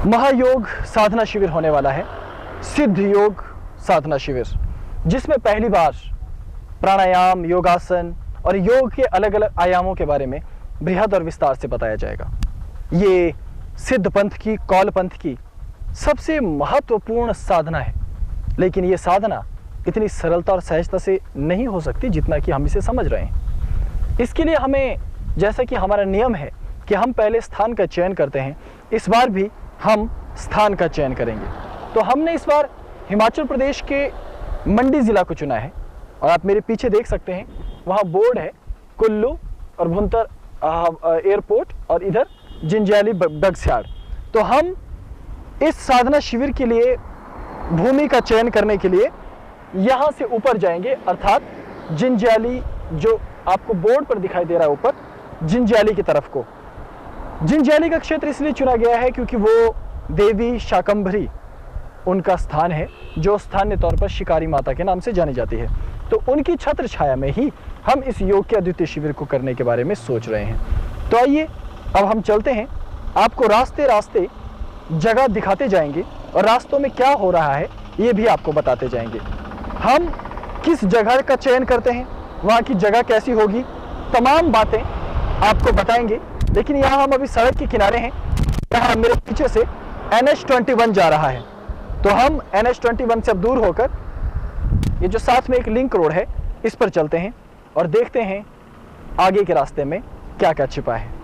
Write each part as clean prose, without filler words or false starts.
महायोग साधना शिविर होने वाला है, सिद्ध योग साधना शिविर, जिसमें पहली बार प्राणायाम, योगासन और योग के अलग अलग आयामों के बारे में बृहद और विस्तार से बताया जाएगा। ये सिद्ध पंथ की, कौल पंथ की सबसे महत्वपूर्ण साधना है, लेकिन ये साधना इतनी सरलता और सहजता से नहीं हो सकती जितना कि हम इसे समझ रहे हैं। इसके लिए हमें, जैसा कि हमारा नियम है कि हम पहले स्थान का चयन करते हैं, इस बार भी हम स्थान का चयन करेंगे। तो हमने इस बार हिमाचल प्रदेश के मंडी ज़िला को चुना है और आप मेरे पीछे देख सकते हैं, वहाँ बोर्ड है कुल्लू और भुंतर एयरपोर्ट और इधर जिंजैली बगस्याड़। तो हम इस साधना शिविर के लिए भूमि का चयन करने के लिए यहाँ से ऊपर जाएंगे, अर्थात जिंजैली, जो आपको बोर्ड पर दिखाई दे रहा है ऊपर, जिंजैली की तरफ को। जिंजैली का क्षेत्र इसलिए चुना गया है क्योंकि वो देवी शाकंभरी उनका स्थान है, जो स्थानीय तौर पर शिकारी माता के नाम से जानी जाती है। तो उनकी छत्र छाया में ही हम इस योग के अद्वितीय शिविर को करने के बारे में सोच रहे हैं। तो आइए अब हम चलते हैं, आपको रास्ते रास्ते जगह दिखाते जाएंगे और रास्तों में क्या हो रहा है ये भी आपको बताते जाएंगे। हम किस जगह का चयन करते हैं, वहाँ की जगह कैसी होगी, तमाम बातें आपको बताएंगे। लेकिन यहाँ हम अभी सड़क के किनारे हैं, यहाँ मेरे पीछे से NH21 जा रहा है। तो हम NH21 से अब दूर होकर ये जो साथ में एक लिंक रोड है, इस पर चलते हैं और देखते हैं आगे के रास्ते में क्या क्या छिपा है।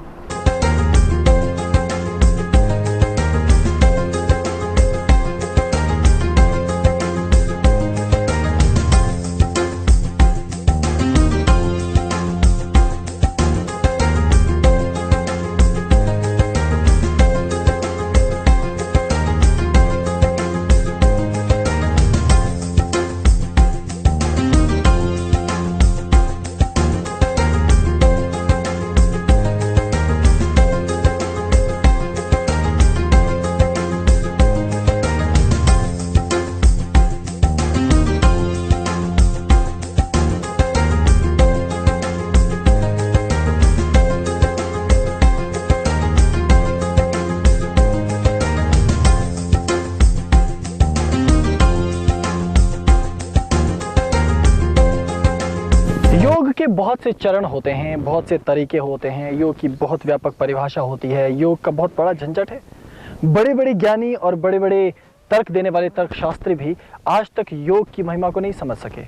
योग के बहुत से चरण होते हैं, बहुत से तरीके होते हैं, योग की बहुत व्यापक परिभाषा होती है, योग का बहुत बड़ा झंझट है। बड़े बड़े ज्ञानी और बड़े बड़े तर्क देने वाले तर्कशास्त्री भी आज तक योग की महिमा को नहीं समझ सके।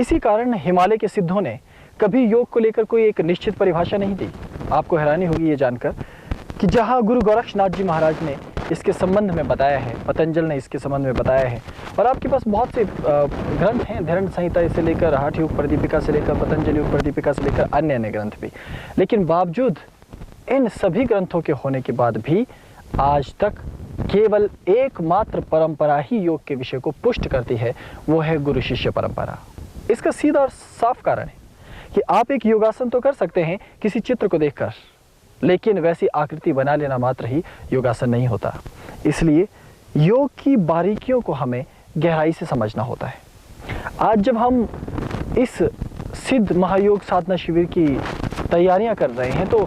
इसी कारण हिमालय के सिद्धों ने कभी योग को लेकर कोई एक निश्चित परिभाषा नहीं दी। आपको हैरानी होगी ये जानकर कि जहाँ गुरु गोरक्षनाथ जी महाराज ने इसके संबंध में बताया है, पतंजल ने इसके संबंध में बताया है, और आपके पास बहुत से ग्रंथ हैं, धैर्य संहिता से लेकर हठ योग प्रदीपिका से लेकर पतंजलि योग प्रदीपिका से लेकर अन्य अन्य ग्रंथ भी। लेकिन बावजूद इन सभी ग्रंथों के होने के बाद भी आज तक केवल एकमात्र परंपरा ही योग के विषय को पुष्ट करती है, वो है गुरु शिष्य परंपरा। इसका सीधा और साफ कारण है कि आप एक योगासन तो कर सकते हैं किसी चित्र को देखकर, लेकिन वैसी आकृति बना लेना मात्र ही योगासन नहीं होता। इसलिए योग की बारीकियों को हमें गहराई से समझना होता है। आज जब हम इस सिद्ध महायोग साधना शिविर की तैयारियां कर रहे हैं तो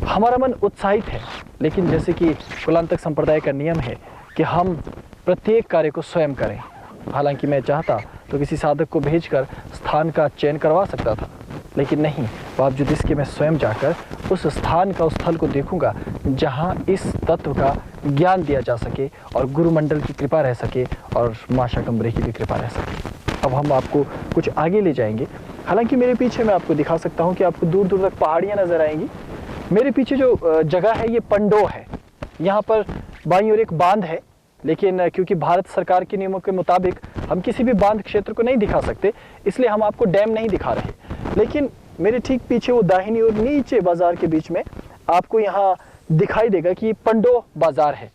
हमारा मन उत्साहित है, लेकिन जैसे कि कुलांतक संप्रदाय का नियम है कि हम प्रत्येक कार्य को स्वयं करें। हालांकि मैं चाहता तो किसी साधक को भेजकर स्थान का चयन करवा सकता था, लेकिन नहीं, बावजूद इसके मैं स्वयं जाकर उस स्थान का, उस स्थल को देखूंगा जहां इस तत्व का ज्ञान दिया जा सके और गुरुमंडल की कृपा रह सके और मां शाकंभरी की भी कृपा रह सके। अब हम आपको कुछ आगे ले जाएंगे। हालांकि मेरे पीछे मैं आपको दिखा सकता हूं कि आपको दूर दूर तक पहाड़ियां नजर आएंगी। मेरे पीछे जो जगह है ये पंडो है। यहाँ पर बाईं ओर एक बांध है, लेकिन क्योंकि भारत सरकार के नियमों के मुताबिक हम किसी भी बांध क्षेत्र को नहीं दिखा सकते, इसलिए हम आपको डैम नहीं दिखा रहे। लेकिन मेरे ठीक पीछे वो दाहिनी और नीचे बाजार के बीच में आपको यहाँ दिखाई देगा कि पंडो बाजार है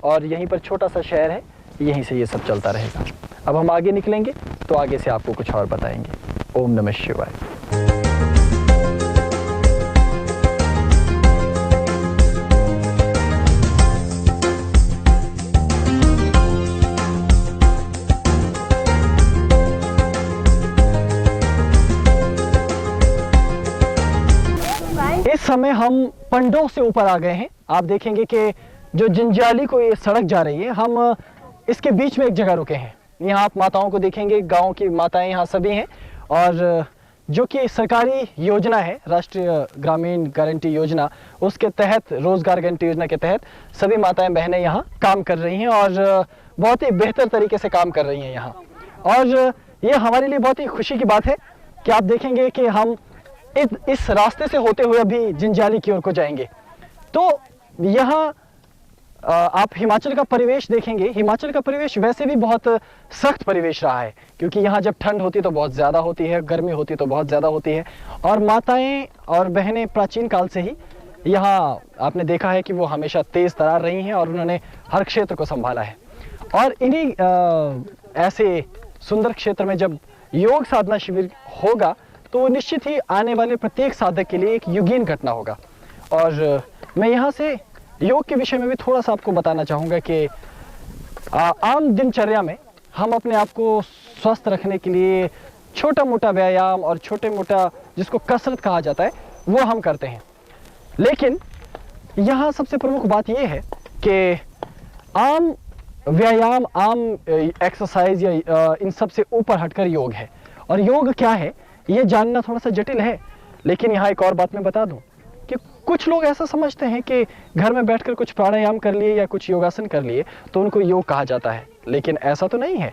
और यहीं पर छोटा सा शहर है, यहीं से ये सब चलता रहेगा। अब हम आगे निकलेंगे तो आगे से आपको कुछ और बताएंगे। ओम नमः शिवाय। इस समय हम पंडों से ऊपर आ गए हैं। आप देखेंगे कि जो जंजाली को ये सड़क जा रही है, हम इसके बीच में एक जगह रुके हैं। यहाँ आप माताओं को देखेंगे, गांव की माताएं यहाँ सभी हैं, और जो कि सरकारी योजना है, राष्ट्रीय ग्रामीण गारंटी योजना, उसके तहत, रोजगार गारंटी योजना के तहत सभी माताएं बहनें यहाँ काम कर रही हैं और बहुत ही बेहतर तरीके से काम कर रही हैं यहाँ। और ये हमारे लिए बहुत ही खुशी की बात है कि आप देखेंगे कि हम इस रास्ते से होते हुए अभी जंजाली की ओर को जाएंगे। तो यहाँ आप हिमाचल का परिवेश देखेंगे। हिमाचल का परिवेश वैसे भी बहुत सख्त परिवेश रहा है, क्योंकि यहाँ जब ठंड होती है तो बहुत ज़्यादा होती है, गर्मी होती है तो बहुत ज़्यादा होती है, और माताएं और बहनें प्राचीन काल से ही यहाँ आपने देखा है कि वो हमेशा तेज़ तरार रही हैं और उन्होंने हर क्षेत्र को संभाला है। और इन्हीं ऐसे सुंदर क्षेत्र में जब योग साधना शिविर होगा तो निश्चित ही आने वाले प्रत्येक साधक के लिए एक युगीन घटना होगा। और मैं यहाँ से योग के विषय में भी थोड़ा सा आपको बताना चाहूँगा कि आम दिनचर्या में हम अपने आप को स्वस्थ रखने के लिए छोटा मोटा व्यायाम और छोटे मोटा जिसको कसरत कहा जाता है वो हम करते हैं। लेकिन यहाँ सबसे प्रमुख बात ये है कि आम व्यायाम, आम एक्सरसाइज या इन सब से ऊपर हटकर योग है। और योग क्या है ये जानना थोड़ा सा जटिल है। लेकिन यहाँ एक और बात मैं बता दूँ कि कुछ लोग ऐसा समझते हैं कि घर में बैठकर कुछ प्राणायाम कर लिए या कुछ योगासन कर लिए तो उनको योग कहा जाता है, लेकिन ऐसा तो नहीं है।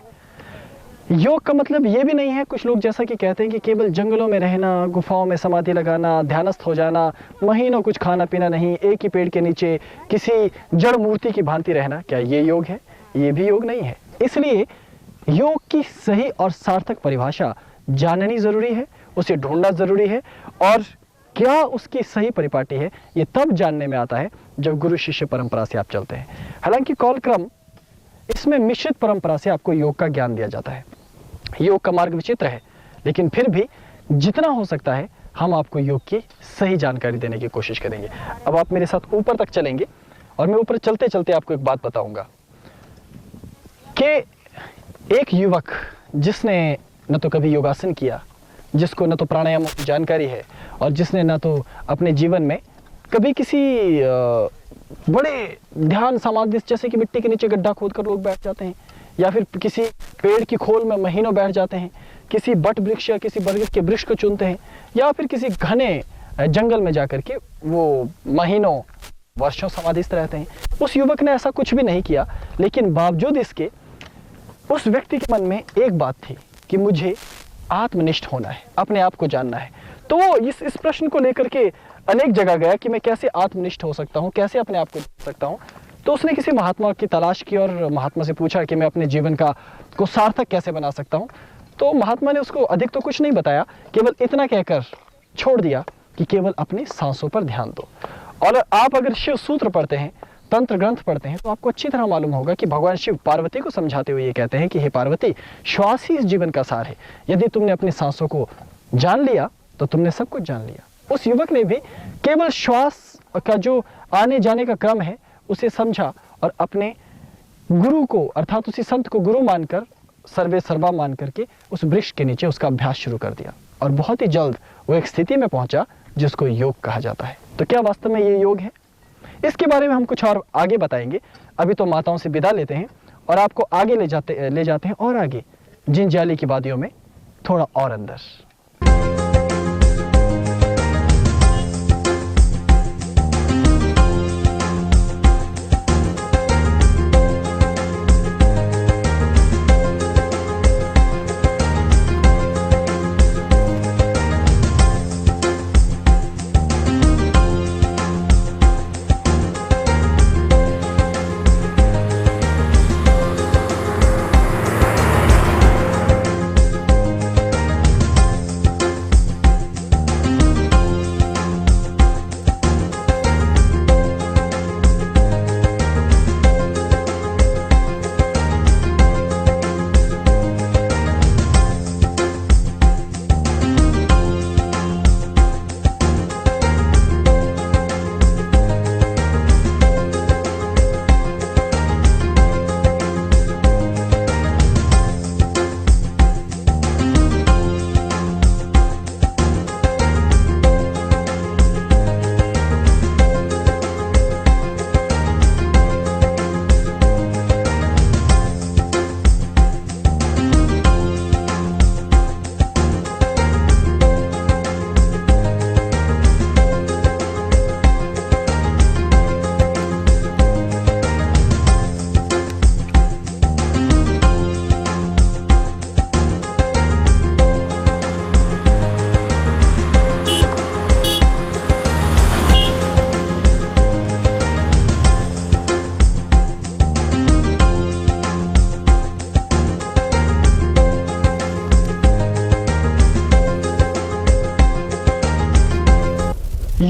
योग का मतलब ये भी नहीं है, कुछ लोग जैसा कि कहते हैं कि केवल जंगलों में रहना, गुफाओं में समाधि लगाना, ध्यानस्थ हो जाना, महीनों कुछ खाना पीना नहीं, एक ही पेड़ के नीचे किसी जड़ मूर्ति की भांति रहना, क्या ये योग है? ये भी योग नहीं है। इसलिए योग की सही और सार्थक परिभाषा जाननी जरूरी है, उसे ढूंढना जरूरी है, और क्या उसकी सही परिपाटी है ये तब जानने में आता है जब गुरु शिष्य परंपरा से आप चलते हैं। हालांकि कॉलक्रम इसमें मिश्रित परंपरा से आपको योग का ज्ञान दिया जाता है। योग का मार्ग विचित्र है, लेकिन फिर भी जितना हो सकता है हम आपको योग की सही जानकारी देने की कोशिश करेंगे। अब आप मेरे साथ ऊपर तक चलेंगे और मैं ऊपर चलते चलते आपको एक बात बताऊंगा कि एक युवक जिसने न तो कभी योगासन किया, जिसको न तो प्राणायाम की जानकारी है, और जिसने न तो अपने जीवन में कभी किसी बड़े ध्यान समाधि, जैसे कि मिट्टी के नीचे गड्ढा खोद कर लोग बैठ जाते हैं, या फिर किसी पेड़ की खोल में महीनों बैठ जाते हैं, किसी बट वृक्ष या किसी बरगद के वृक्ष को चुनते हैं, या फिर किसी घने जंगल में जाकर के वो महीनों वर्षों समाधिस्थ रहते हैं। उस युवक ने ऐसा कुछ भी नहीं किया, लेकिन बावजूद इसके उस व्यक्ति के मन में एक बात थी कि मुझे आत्मनिष्ठ होना है, अपने आप को जानना है। तो वो इस प्रश्न को लेकर के अनेक जगह गया कि मैं कैसे आत्मनिष्ठ हो सकता हूँ, कैसे अपने आप को जान सकता हूँ। तो उसने किसी महात्मा की तलाश की और महात्मा से पूछा कि मैं अपने जीवन को सार्थक कैसे बना सकता हूँ। तो महात्मा ने उसको अधिक तो कुछ नहीं बताया, केवल इतना कहकर छोड़ दिया कि केवल अपनी सांसों पर ध्यान दो। और आप अगर शिव सूत्र पढ़ते हैं, तंत्र ग्रंथ पढ़ते हैं, तो आपको अच्छी तरह मालूम होगा कि भगवान शिव पार्वती को समझाते हुए ये कहते हैं कि हे पार्वती, श्वास ही इस जीवन का सार है। यदि तुमने अपनी सांसों को जान लिया तो तुमने सब कुछ जान लिया। उस युवक ने भी केवल श्वास का जो आने जाने का क्रम है उसे समझा और अपने गुरु को, अर्थात उसी संत को गुरु मानकर, सर्वे सर्वा मान करके उस वृक्ष के नीचे उसका अभ्यास शुरू कर दिया। और बहुत ही जल्द वो एक स्थिति में पहुंचा जिसको योग कहा जाता है। तो क्या वास्तव में ये योग है? इसके बारे में हम कुछ और आगे बताएंगे। अभी तो माताओं से विदा लेते हैं और आपको आगे ले जाते हैं और आगे जंजाली की वादियों में, थोड़ा और अंदर।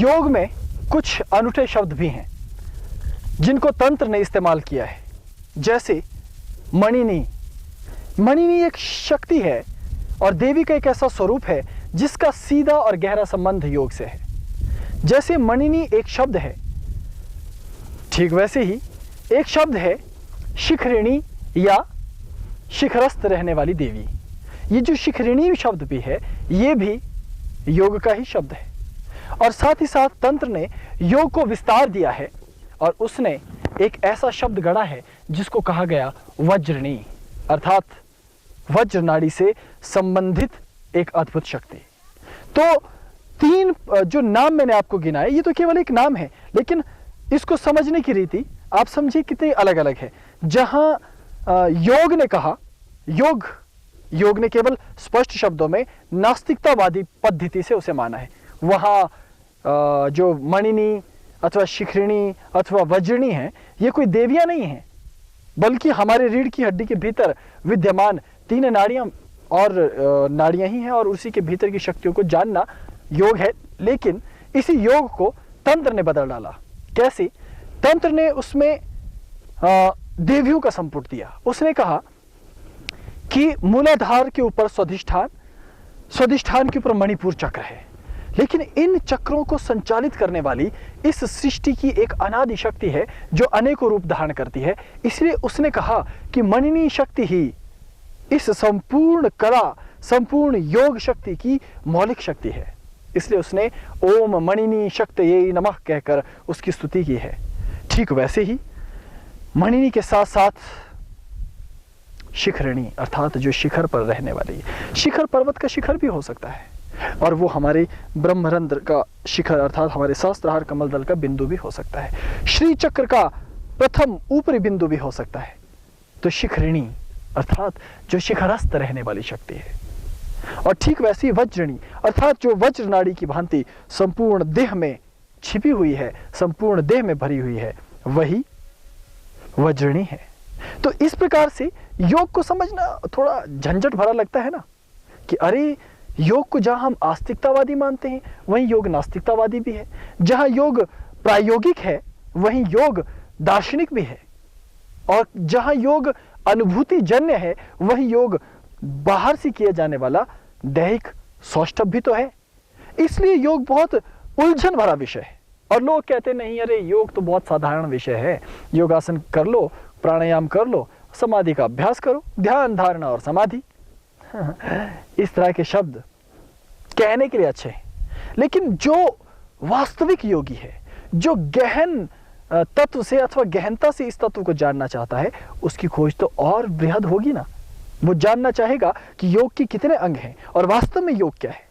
योग में कुछ अनूठे शब्द भी हैं जिनको तंत्र ने इस्तेमाल किया है, जैसे मणिनी। मणिनी एक शक्ति है और देवी का एक ऐसा स्वरूप है जिसका सीधा और गहरा संबंध योग से है। जैसे मणिनी एक शब्द है, ठीक वैसे ही एक शब्द है शिखरिणी या शिखरस्थ रहने वाली देवी। ये जो शिखरिणी शब्द भी है, ये भी योग का ही शब्द है। और साथ ही साथ तंत्र ने योग को विस्तार दिया है और उसने एक ऐसा शब्द गढ़ा है जिसको कहा गया वज्रणी, अर्थात वज्र नाड़ी से संबंधित एक अद्भुत शक्ति। तो तीन जो नाम मैंने आपको गिनाए, ये तो केवल एक नाम है, लेकिन इसको समझने की रीति आप समझिए कितनी अलग अलग है। जहां योग ने कहा, योग ने केवल स्पष्ट शब्दों में नास्तिकतावादी पद्धति से उसे माना है। वहां जो मणिनी अथवा शिखरिणी अथवा वज्रणी है, ये कोई देवियां नहीं है, बल्कि हमारे रीढ़ की हड्डी के भीतर विद्यमान 3 नाड़ियां और नाड़ियां ही हैं, और उसी के भीतर की शक्तियों को जानना योग है। लेकिन इसी योग को तंत्र ने बदल डाला। कैसे? तंत्र ने उसमें देवियों का संपुट दिया। उसने कहा कि मूलाधार के ऊपर स्वाधिष्ठान, स्वाधिष्ठान के ऊपर मणिपुर चक्र है, लेकिन इन चक्रों को संचालित करने वाली इस सृष्टि की एक अनादि शक्ति है जो अनेकों रूप धारण करती है। इसलिए उसने कहा कि मणिनी शक्ति ही इस संपूर्ण कला, संपूर्ण योग शक्ति की मौलिक शक्ति है। इसलिए उसने ओम मणिनी शक्तये नमः कहकर उसकी स्तुति की है। ठीक वैसे ही मणिनी के साथ साथ शिखरिणी, अर्थात जो शिखर पर रहने वाली है। शिखर पर्वत का शिखर भी हो सकता है, और वो हमारे ब्रह्मरंध्र का शिखर अर्थात हमारे सहस्त्रहार कमल दल का बिंदु भी हो सकता है। श्री चक्र का प्रथम ऊपरी बिंदु भी हो सकता है। तो शिखरिणी अर्थात जो शिखरस्थ रहने वाली शक्ति है। और ठीक वैसी वज्रणी अर्थात जो वज्र नाड़ी की भांति संपूर्ण देह में छिपी हुई है, संपूर्ण देह में भरी हुई है, वही वज्रणी है। तो इस प्रकार से योग को समझना थोड़ा झंझट भरा लगता है ना, कि अरे योग को जहां हम आस्तिकतावादी मानते हैं, वहीं योग नास्तिकतावादी भी है। जहां योग प्रायोगिक है, वहीं योग दार्शनिक भी है। और जहां योग अनुभूति जन्य है, वहीं योग बाहर से किया जाने वाला दैहिक सौष्ठव भी तो है। इसलिए योग बहुत उलझन भरा विषय है। और लोग कहते नहीं, अरे योग तो बहुत साधारण विषय है, योगासन कर लो, प्राणायाम कर लो, समाधि का अभ्यास करो, ध्यान धारणा और समाधि। इस तरह के शब्द कहने के लिए अच्छे हैं, लेकिन जो वास्तविक योगी है, जो गहन तत्व से अथवा गहनता से इस तत्व को जानना चाहता है, उसकी खोज तो और बृहद होगी ना। वो जानना चाहेगा कि योग के कितने अंग हैं और वास्तव में योग क्या है।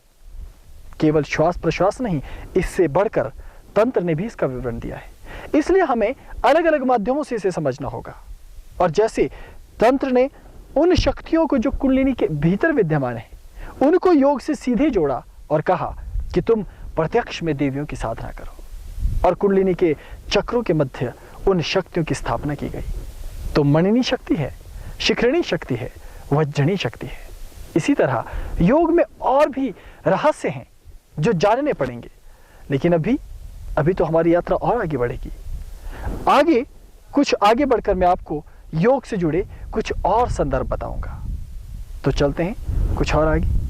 केवल श्वास प्रश्वास नहीं, इससे बढ़कर तंत्र ने भी इसका विवरण दिया है। इसलिए हमें अलग अलग माध्यमों से इसे समझना होगा। और जैसे तंत्र ने उन शक्तियों को जो कुंडलिनी के भीतर विद्यमान है, उनको योग से सीधे जोड़ा और कहा कि तुम प्रत्यक्ष में देवियों की साधना करो, और कुंडलिनी के चक्रों के मध्य उन शक्तियों की स्थापना की गई। तो मणिनी शक्ति है, शिखरिणी शक्ति है, वज्रणी शक्ति है। इसी तरह योग में और भी रहस्य हैं जो जानने पड़ेंगे, लेकिन अभी तो हमारी यात्रा और आगे बढ़ेगी। कुछ आगे बढ़कर मैं आपको योग से जुड़े कुछ और संदर्भ बताऊंगा। तो चलते हैं कुछ और आगे।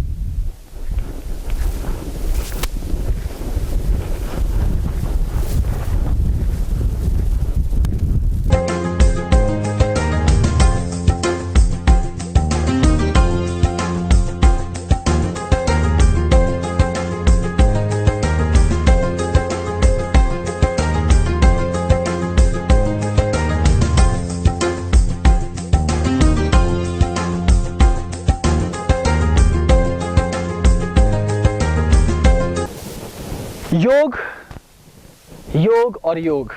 योग और योग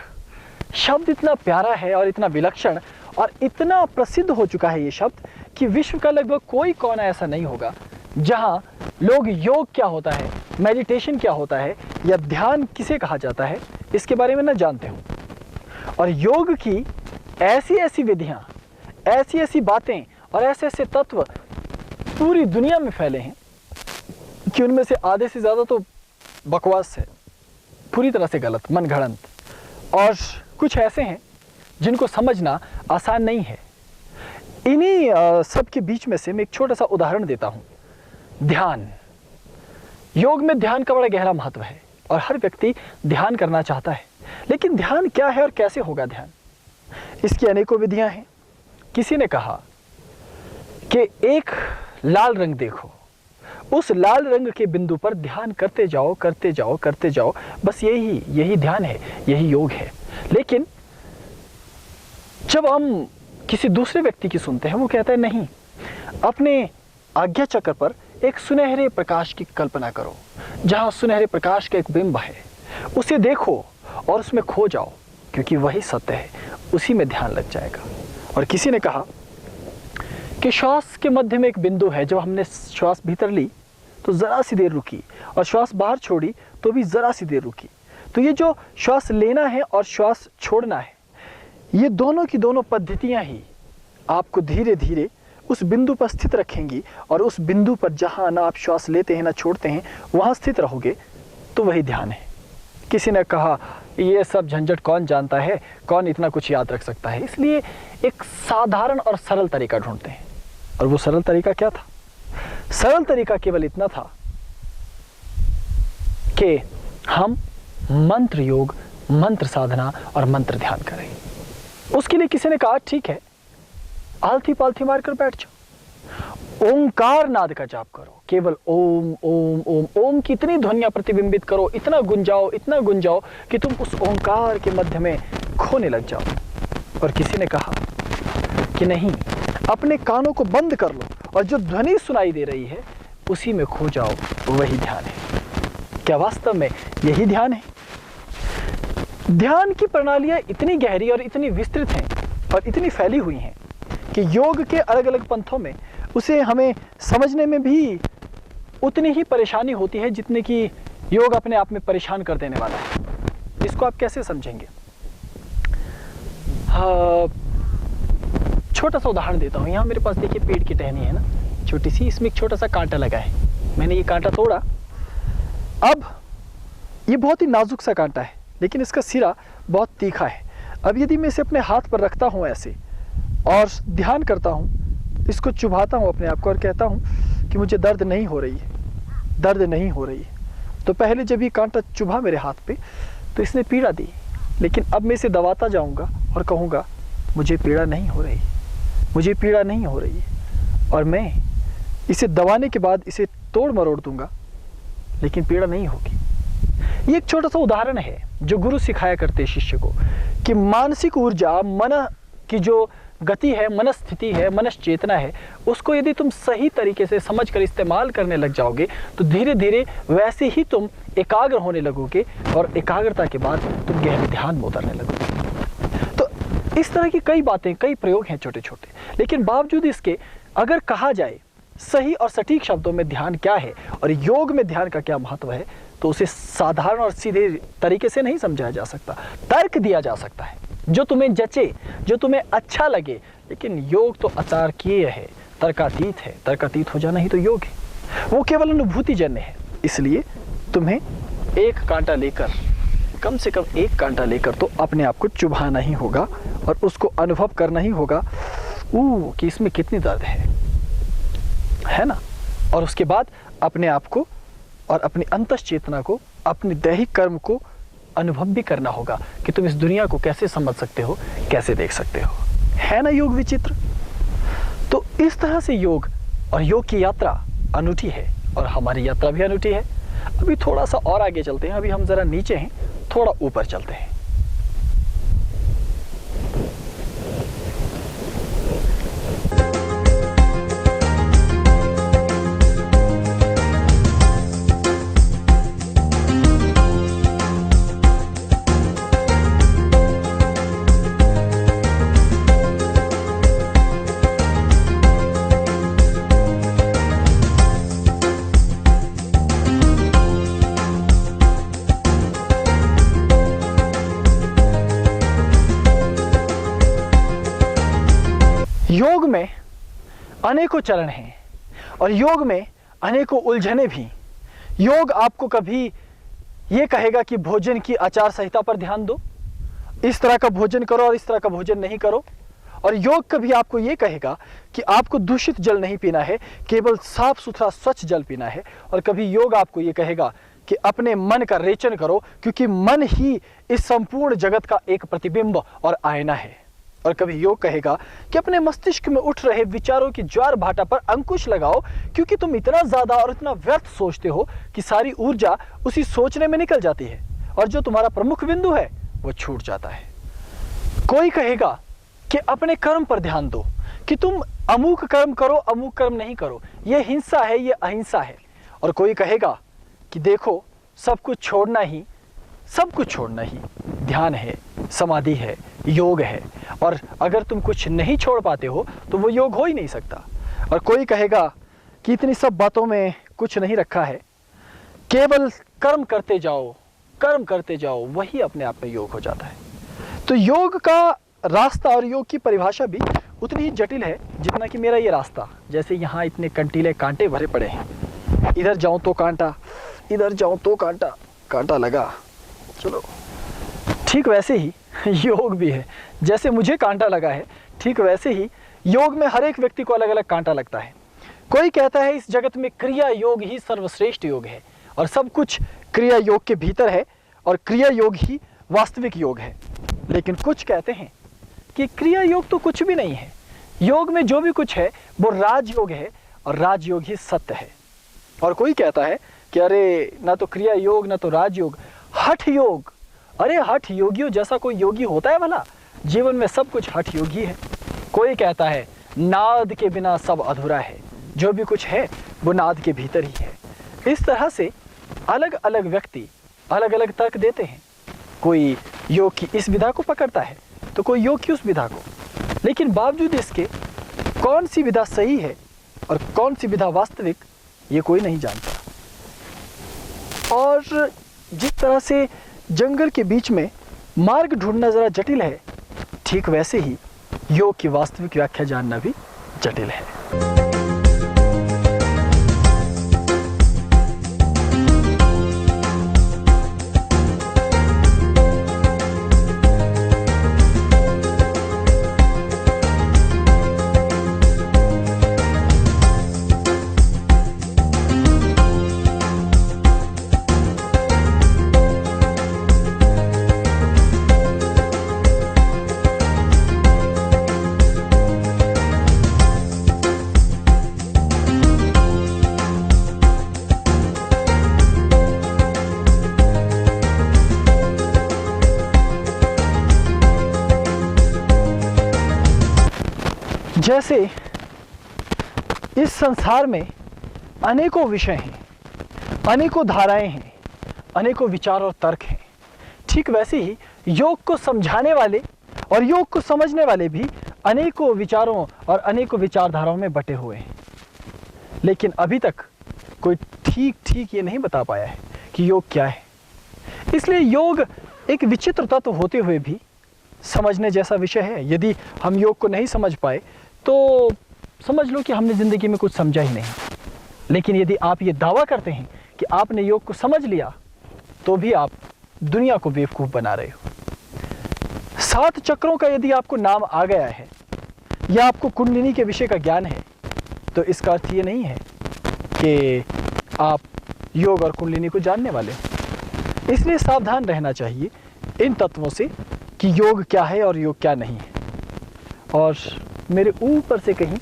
शब्द इतना प्यारा है और इतना विलक्षण और इतना प्रसिद्ध हो चुका है ये शब्द कि विश्व का लगभग कोई कोना ऐसा नहीं होगा जहां लोग योग क्या होता है, मेडिटेशन क्या होता है या ध्यान किसे कहा जाता है, इसके बारे में न जानते हो। और योग की ऐसी ऐसी विधियां, ऐसी ऐसी बातें और ऐसे ऐसे तत्व पूरी दुनिया में फैले हैं कि उनमें से आधे से ज़्यादा तो बकवास है, पूरी तरह से गलत, मनगढ़ंत, और कुछ ऐसे हैं जिनको समझना आसान नहीं है। इन्हीं सब के बीच में से मैं एक छोटा सा उदाहरण देता हूँ। ध्यान। योग में ध्यान का बड़ा गहरा महत्व है और हर व्यक्ति ध्यान करना चाहता है, लेकिन ध्यान क्या है और कैसे होगा ध्यान? इसकी अनेकों विधियां हैं। किसी ने कहा कि एक लाल रंग देखो, उस लाल रंग के बिंदु पर ध्यान करते जाओ, करते जाओ, करते जाओ, बस यही ध्यान है, यही योग है। लेकिन जब हम किसी दूसरे व्यक्ति की सुनते हैं, वो कहता है नहीं, अपने आज्ञा चक्र पर एक सुनहरे प्रकाश की कल्पना करो, जहां सुनहरे प्रकाश का एक बिंब है, उसे देखो और उसमें खो जाओ, क्योंकि वही सत्य है, उसी में ध्यान लग जाएगा। और किसी ने कहा कि श्वास के मध्य में एक बिंदु है, जब हमने श्वास भीतर ली तो जरा सी देर रुकी और श्वास बाहर छोड़ी तो भी जरा सी देर रुकी। तो ये जो श्वास लेना है और श्वास छोड़ना है, ये दोनों की दोनों पद्धतियां ही आपको धीरे धीरे उस बिंदु पर स्थित रखेंगी, और उस बिंदु पर जहां ना आप श्वास लेते हैं ना छोड़ते हैं, वहां स्थित रहोगे, तो वही ध्यान है। किसी ने कहा ये सब झंझट कौन जानता है, कौन इतना कुछ याद रख सकता है, इसलिए एक साधारण और सरल तरीका ढूंढते हैं। और वो सरल तरीका क्या था? सरल तरीका केवल इतना था कि हम मंत्र योग, मंत्र साधना और मंत्र ध्यान करें। उसके लिए किसी ने कहा ठीक है, आलथी पालथी मारकर बैठ जाओ, ओंकार नाद का जाप करो, केवल ओम ओम ओम ओम की इतनी ध्वनियां प्रतिबिंबित करो, इतना गुंजाओ कि तुम उस ओंकार के मध्य में खोने लग जाओ। और किसी ने कहा कि नहीं, अपने कानों को बंद कर लो और जो ध्वनि सुनाई दे रही है उसी में खो जाओ, वही ध्यान है। क्या वास्तव में यही ध्यान है? ध्यान की प्रणालियां इतनी गहरी और इतनी विस्तृत हैं और इतनी फैली हुई हैं कि योग के अलग अलग पंथों में उसे हमें समझने में भी उतनी ही परेशानी होती है जितने कि योग अपने आप में परेशान कर देने वाला है। इसको आप कैसे समझेंगे? छोटा सा उदाहरण देता हूँ। यहाँ मेरे पास देखिए पेड़ की टहनी है ना, छोटी सी, इसमें एक छोटा सा कांटा लगा है। मैंने ये कांटा तोड़ा, अब ये बहुत ही नाजुक सा कांटा है, लेकिन इसका सिरा बहुत तीखा है। अब यदि मैं इसे अपने हाथ पर रखता हूँ ऐसे और ध्यान करता हूँ, इसको चुभाता हूँ अपने आप को और कहता हूँ कि मुझे दर्द नहीं हो रही है, दर्द नहीं हो रही है, तो पहले जब ये कांटा चुभा मेरे हाथ पे तो इसने पीड़ा दी, लेकिन अब मैं इसे दबाता जाऊँगा और कहूँगा मुझे पीड़ा नहीं हो रही, मुझे पीड़ा नहीं हो रही है, और मैं इसे दबाने के बाद इसे तोड़ मरोड़ दूंगा, लेकिन पीड़ा नहीं होगी। ये एक छोटा सा उदाहरण है जो गुरु सिखाया करते शिष्य को कि मानसिक ऊर्जा, मन की जो गति है, मनस्थिति है, मनश्चेतना है, उसको यदि तुम सही तरीके से समझ कर इस्तेमाल करने लग जाओगे तो धीरे धीरे वैसे ही तुम एकाग्र होने लगोगे, और एकाग्रता के बाद तुम गहरे ध्यान में उतरने लगोगे। तो इस तरह की कई बातें, कई प्रयोग हैं छोटे छोटे, लेकिन बावजूद इसके अगर कहा जाए सही और सटीक शब्दों में ध्यान क्या है और योग में ध्यान का क्या महत्व है, तो उसे साधारण और सीधे तरीके से नहीं समझाया जा सकता। तर्क दिया जा सकता है जो तुम्हें जचे, जो तुम्हें अच्छा लगे, लेकिन योग तो अतार्किक है, तर्कातीत है। तर्कातीत हो जाना ही तो योग है, वो केवल अनुभूति जन्य है। इसलिए तुम्हें एक कांटा लेकर, कम से कम एक कांटा लेकर तो अपने आप को चुभाना ही होगा और उसको अनुभव करना ही होगा कि इसमें कितनी दर्द है ना। और उसके बाद अपने आप को और अपनी अंतश्चेतना को, अपने दैहिक कर्म को अनुभव भी करना होगा कि तुम इस दुनिया को कैसे समझ सकते हो, कैसे देख सकते हो। है ना योग विचित्र? तो इस तरह से योग और योग की यात्रा अनूठी है और हमारी यात्रा भी अनूठी है। अभी थोड़ा सा और आगे चलते हैं, अभी हम जरा नीचे हैं, थोड़ा ऊपर चलते हैं। योग में अनेकों चरण हैं और योग में अनेकों उलझने भी। योग आपको कभी ये कहेगा कि भोजन की आचार संहिता पर ध्यान दो, इस तरह का भोजन करो और इस तरह का भोजन नहीं करो। और योग कभी आपको ये कहेगा कि आपको दूषित जल नहीं पीना है, केवल साफ सुथरा स्वच्छ जल पीना है। और कभी योग आपको ये कहेगा कि अपने मन का रेचन करो, क्योंकि मन ही इस संपूर्ण जगत का एक प्रतिबिंब और आईना है। और कभी योग कहेगा कि अपने मस्तिष्क में उठ रहे विचारों की ज्वार भाटा पर अंकुश लगाओ, क्योंकि तुम इतना ज्यादा और इतना व्यर्थ सोचते हो कि सारी ऊर्जा उसी सोचने में निकल जाती है और जो तुम्हारा प्रमुख बिंदु है वो छूट जाता है। कोई कहेगा कि अपने कर्म पर ध्यान दो, कि तुम अमुक कर्म करो, अमुक कर्म नहीं करो, ये हिंसा है, ये अहिंसा है। और कोई कहेगा कि देखो सब कुछ छोड़ना ही ध्यान है, समाधि है, योग है, और अगर तुम कुछ नहीं छोड़ पाते हो तो वो योग हो ही नहीं सकता। और कोई कहेगा कि इतनी सब बातों में कुछ नहीं रखा है, केवल कर्म करते जाओ, वही अपने आप में योग हो जाता है। तो योग का रास्ता और योग की परिभाषा भी उतनी ही जटिल है जितना कि मेरा ये रास्ता। जैसे यहाँ इतने कंटीले कांटे भरे पड़े हैं, इधर जाऊं तो कांटा, इधर जाऊं तो कांटा, कांटा लगा, चलो। ठीक वैसे ही योग भी है, जैसे मुझे कांटा लगा है ठीक वैसे ही योग में हर एक व्यक्ति को अलग अलग कांटा लगता है। कोई कहता है इस जगत में क्रिया योग ही सर्वश्रेष्ठ योग है और सब कुछ क्रिया योग के भीतर है और क्रिया योग ही वास्तविक योग है। लेकिन कुछ कहते हैं कि क्रिया योग तो कुछ भी नहीं है, योग में जो भी कुछ है वो राजयोग है और राजयोग ही सत्य है। और कोई कहता है कि अरे ना तो क्रिया योग ना तो राजयोग, हठ योग। अरे हठ योगियों जैसा कोई योगी होता है भला? जीवन में सब कुछ हठ योगी है। कोई कहता है नाद के बिना सब अधूरा है, जो भी कुछ है वो नाद के भीतर ही है। इस तरह से अलग अलग व्यक्ति अलग अलग तर्क देते हैं। कोई योग की इस विधा को पकड़ता है तो कोई योग की उस विधा को, लेकिन बावजूद इसके कौन सी विधा सही है और कौन सी विधा वास्तविक, ये कोई नहीं जानता। और जिस तरह से जंगल के बीच में मार्ग ढूंढना जरा जटिल है, ठीक वैसे ही योग की वास्तविक व्याख्या जानना भी जटिल है। जैसे इस संसार में अनेकों विषय हैं, अनेकों धाराएं हैं, अनेकों विचार और तर्क हैं, ठीक वैसे ही योग को समझाने वाले और योग को समझने वाले भी अनेकों विचारों और अनेकों विचारधाराओं में बटे हुए हैं। लेकिन अभी तक कोई ठीक ये नहीं बता पाया है कि योग क्या है। इसलिए योग एक विचित्र तत्व होते हुए भी समझने जैसा विषय है। यदि हम योग को नहीं समझ पाए तो समझ लो कि हमने ज़िंदगी में कुछ समझा ही नहीं। लेकिन यदि आप ये दावा करते हैं कि आपने योग को समझ लिया तो भी आप दुनिया को बेवकूफ़ बना रहे हो। 7 चक्रों का यदि आपको नाम आ गया है या आपको कुंडलिनी के विषय का ज्ञान है तो इसका अर्थ ये नहीं है कि आप योग और कुंडलिनी को जानने वाले हो। इसलिए सावधान रहना चाहिए इन तत्वों से कि योग क्या है और योग क्या नहीं है। और मेरे ऊपर से कहीं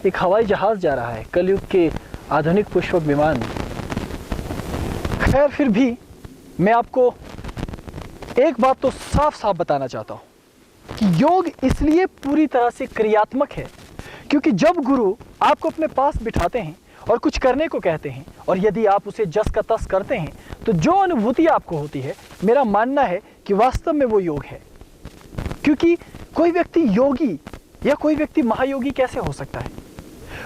एक हवाई जहाज जा रहा है, कलयुग के आधुनिक पुष्पक विमान। खैर फिर भी मैं आपको एक बात तो साफ साफ बताना चाहता हूँ कि योग इसलिए पूरी तरह से क्रियात्मक है क्योंकि जब गुरु आपको अपने पास बिठाते हैं और कुछ करने को कहते हैं और यदि आप उसे जस का तस करते हैं तो जो अनुभूति आपको होती है, मेरा मानना है कि वास्तव में वो योग है। क्योंकि कोई व्यक्ति योगी या कोई व्यक्ति महायोगी कैसे हो सकता है?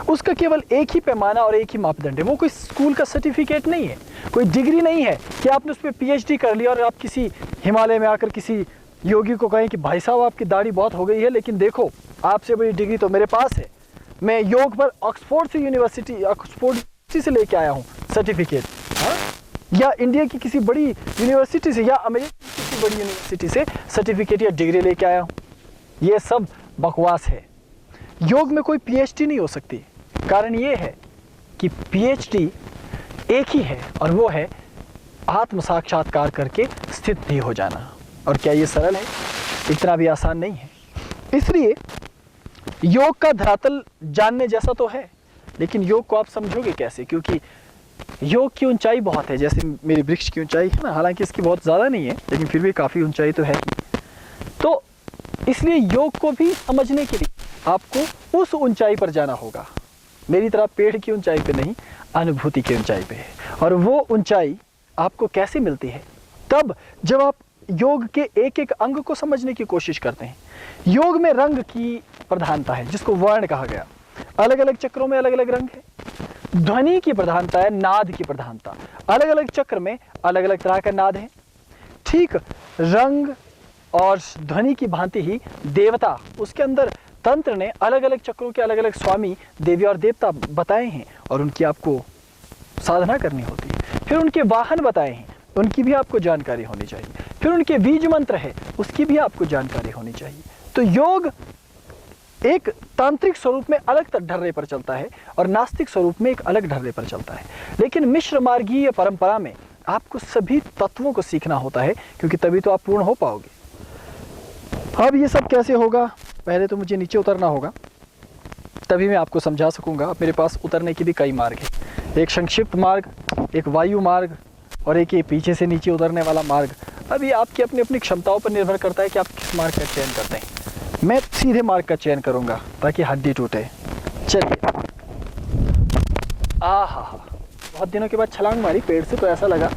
उसका केवल एक ही पैमाना और एक ही मापदंड है। वो कोई स्कूल का सर्टिफिकेट नहीं है, कोई डिग्री नहीं है कि आपने उस पर PhD कर लिया और आप किसी हिमालय में आकर किसी योगी को कहें कि भाई साहब आपकी दाढ़ी बहुत हो गई है, लेकिन देखो आपसे बड़ी डिग्री तो मेरे पास है, मैं योग पर ऑक्सफोर्ड से लेके आया हूँ सर्टिफिकेट। हाँ, या इंडिया की किसी बड़ी यूनिवर्सिटी से या अमेरिका की किसी बड़ी यूनिवर्सिटी से सर्टिफिकेट या डिग्री लेके आया हूँ। ये सब बकवास है। योग में कोई पीएचडी नहीं हो सकती। कारण ये है कि पीएचडी एक ही है और वो है आत्म साक्षात्कार करके स्थित भी हो जाना। और क्या ये सरल है? इतना भी आसान नहीं है। इसलिए योग का धरातल जानने जैसा तो है, लेकिन योग को आप समझोगे कैसे? क्योंकि योग की ऊंचाई बहुत है, जैसे मेरी वृक्ष की ऊंचाई है ना, हालांकि इसकी बहुत ज़्यादा नहीं है लेकिन फिर भी काफ़ी ऊंचाई तो है ही। तो इसलिए योग को भी समझने के लिए आपको उस ऊंचाई पर जाना होगा। मेरी तरह पेड़ की ऊंचाई पे नहीं, अनुभूति की ऊंचाई पे है। और वो ऊंचाई आपको कैसे मिलती है? तब जब आप योग के एक एक अंग को समझने की कोशिश करते हैं। योग में रंग की प्रधानता है, जिसको वर्ण कहा गया। अलग अलग चक्रों में अलग अलग रंग है। ध्वनि की प्रधानता है, नाद की प्रधानता। अलग अलग चक्र में अलग अलग तरह का नाद है। ठीक रंग और ध्वनि की भांति ही देवता, उसके अंदर तंत्र ने अलग अलग चक्रों के अलग अलग स्वामी, देवी और देवता बताए हैं और उनकी आपको साधना करनी होती है। फिर उनके वाहन बताए हैं, उनकी भी आपको जानकारी होनी चाहिए। फिर उनके बीज मंत्र है, उसकी भी आपको जानकारी होनी चाहिए। तो योग एक तांत्रिक स्वरूप में अलग ढर्रे पर चलता है और नास्तिक स्वरूप में एक अलग ढर्रे पर चलता है। लेकिन मिश्र मार्गीय परंपरा में आपको सभी तत्वों को सीखना होता है, क्योंकि तभी तो आप पूर्ण हो पाओगे। अब ये सब कैसे होगा? पहले तो मुझे नीचे उतरना होगा, तभी मैं आपको समझा सकूंगा। अब मेरे पास उतरने के भी कई मार्ग हैं। एक संक्षिप्त मार्ग, एक वायु मार्ग और एक ये पीछे से नीचे उतरने वाला मार्ग। अभी आपकी अपनी अपनी क्षमताओं पर निर्भर करता है कि आप किस मार्ग का चयन करते हैं। मैं सीधे मार्ग का चयन करूंगा ताकि हड्डी टूटे। चलिए। आहा, बहुत दिनों के बाद छलांग मारी पेड़ से, तो ऐसा लगा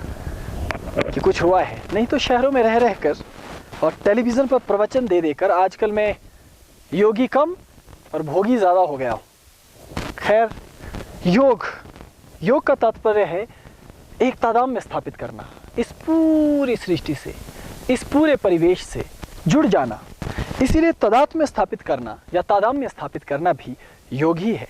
कि कुछ हुआ है। नहीं तो शहरों में रह रहकर और टेलीविज़न पर प्रवचन दे देकर आजकल मैं योगी कम और भोगी ज़्यादा हो गया हूँ। खैर, योग का तात्पर्य है एक तादात्म्य स्थापित करना, इस पूरी सृष्टि से, इस पूरे परिवेश से जुड़ जाना। इसीलिए तादात्म्य स्थापित करना या तादात्म्य स्थापित करना भी योग ही है।